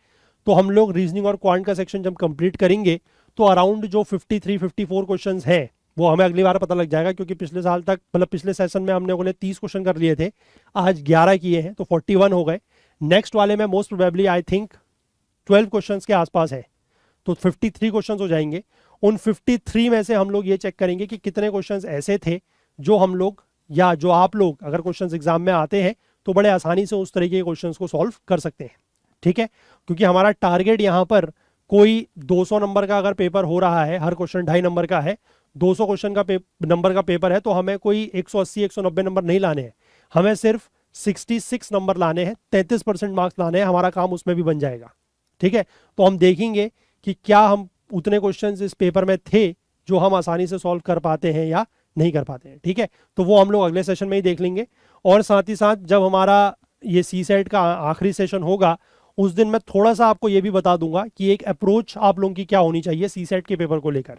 तो हम लोग रीजनिंग और क्वांट का सेक्शन जब कंप्लीट करेंगे तो अराउंड जो 53-54 क्वेश्चन हैं वो हमें अगली बार पता लग जाएगा, क्योंकि पिछले साल तक मतलब पिछले सेशन में हमने उन्हें 30 क्वेश्चन कर लिए थे, आज 11 किए हैं तो 41 हो गए। नेक्स्ट वाले में most probably I think 12 question के आसपास है, तो 53 क्वेश्चन हो जाएंगे। उन 53 में से हम लोग ये चेक करेंगे कि कितने क्वेश्चन ऐसे थे जो हम लोग या जो आप लोग अगर क्वेश्चन एग्जाम में आते हैं तो बड़े आसानी से उस तरीके के क्वेश्चन को सॉल्व कर सकते हैं। ठीक है, क्योंकि हमारा टारगेट यहाँ पर कोई 200 नंबर का अगर पेपर हो रहा है, हर क्वेश्चन 2.5 नंबर का है, 200 क्वेश्चन का नंबर का पेपर है, तो हमें कोई 180-190 नंबर नहीं लाने हैं, हमें सिर्फ 66 नंबर लाने हैं, 33% मार्क्स लाने हैं, हमारा काम उसमें भी बन जाएगा। ठीक है, तो हम देखेंगे कि क्या हम उतने क्वेश्चंस इस पेपर में थे जो हम आसानी से सॉल्व कर पाते हैं या नहीं कर पाते हैं। ठीक है, तो वो हम लोग अगले सेशन में ही देख लेंगे। और साथ ही साथ जब हमारा ये सी सेट का आखिरी सेशन होगा उस दिन मैं थोड़ा सा आपको ये भी बता दूंगा कि एक अप्रोच आप लोगों की क्या होनी चाहिए सी सेट के पेपर को लेकर,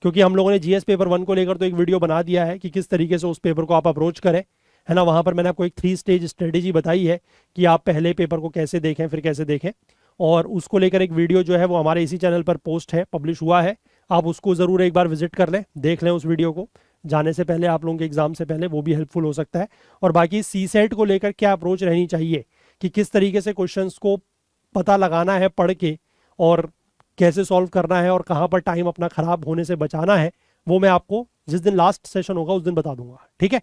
क्योंकि हम लोगों ने जीएस पेपर 1 को लेकर तो एक वीडियो बना दिया है कि किस तरीके से उस पेपर को आप अप्रोच करें, है ना। वहाँ पर मैंने आपको एक 3 स्टेज स्ट्रेटेजी बताई है कि आप पहले पेपर को कैसे देखें फिर कैसे देखें, और उसको लेकर एक वीडियो जो है वो हमारे इसी चैनल पर पोस्ट है, पब्लिश हुआ है, आप उसको ज़रूर एक बार विजिट कर लें, देख लें उस वीडियो को जाने से पहले, आप लोगों के एग्जाम से पहले, वो भी हेल्पफुल हो सकता है। और बाकी सी सेट को लेकर क्या अप्रोच रहनी चाहिए कि किस तरीके से क्वेश्चंस को पता लगाना है पढ़ के और कैसे सॉल्व करना है और कहाँ पर टाइम अपना ख़राब होने से बचाना है, वो मैं आपको जिस दिन लास्ट सेशन होगा उस दिन बता दूंगा। ठीक है,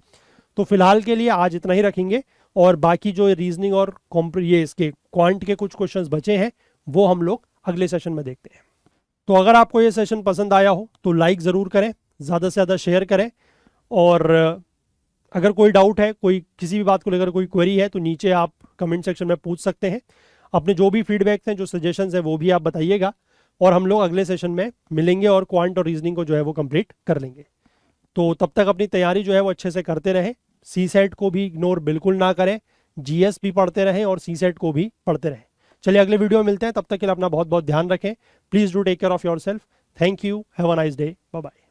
तो फिलहाल के लिए आज इतना ही रखेंगे, और बाकी जो रीजनिंग और ये इसके क्वांट के कुछ क्वेश्चंस बचे हैं वो हम लोग अगले सेशन में देखते हैं। तो अगर आपको ये सेशन पसंद आया हो तो लाइक ज़रूर करें, ज़्यादा से ज़्यादा शेयर करें, और अगर कोई डाउट है, कोई किसी भी बात को लेकर कोई क्वेरी है तो नीचे आप कमेंट सेक्शन में पूछ सकते हैं। अपने जो भी फीडबैक्स हैं, जो सजेशंस हैं, वो भी आप बताइएगा, और हम लोग अगले सेशन में मिलेंगे और क्वांट और रीजनिंग को जो है वो कंप्लीट कर लेंगे। तो तब तक अपनी तैयारी जो है वो अच्छे से करते रहें, सी सेट को भी इग्नोर बिल्कुल ना करें, जीएस भी पढ़ते रहें और सी सेट को भी पढ़ते रहें। चलिए अगले वीडियो में मिलते हैं, तब तक के लिए अपना बहुत बहुत ध्यान रखें। Please do take care of yourself. Thank you, have a nice day, bye bye.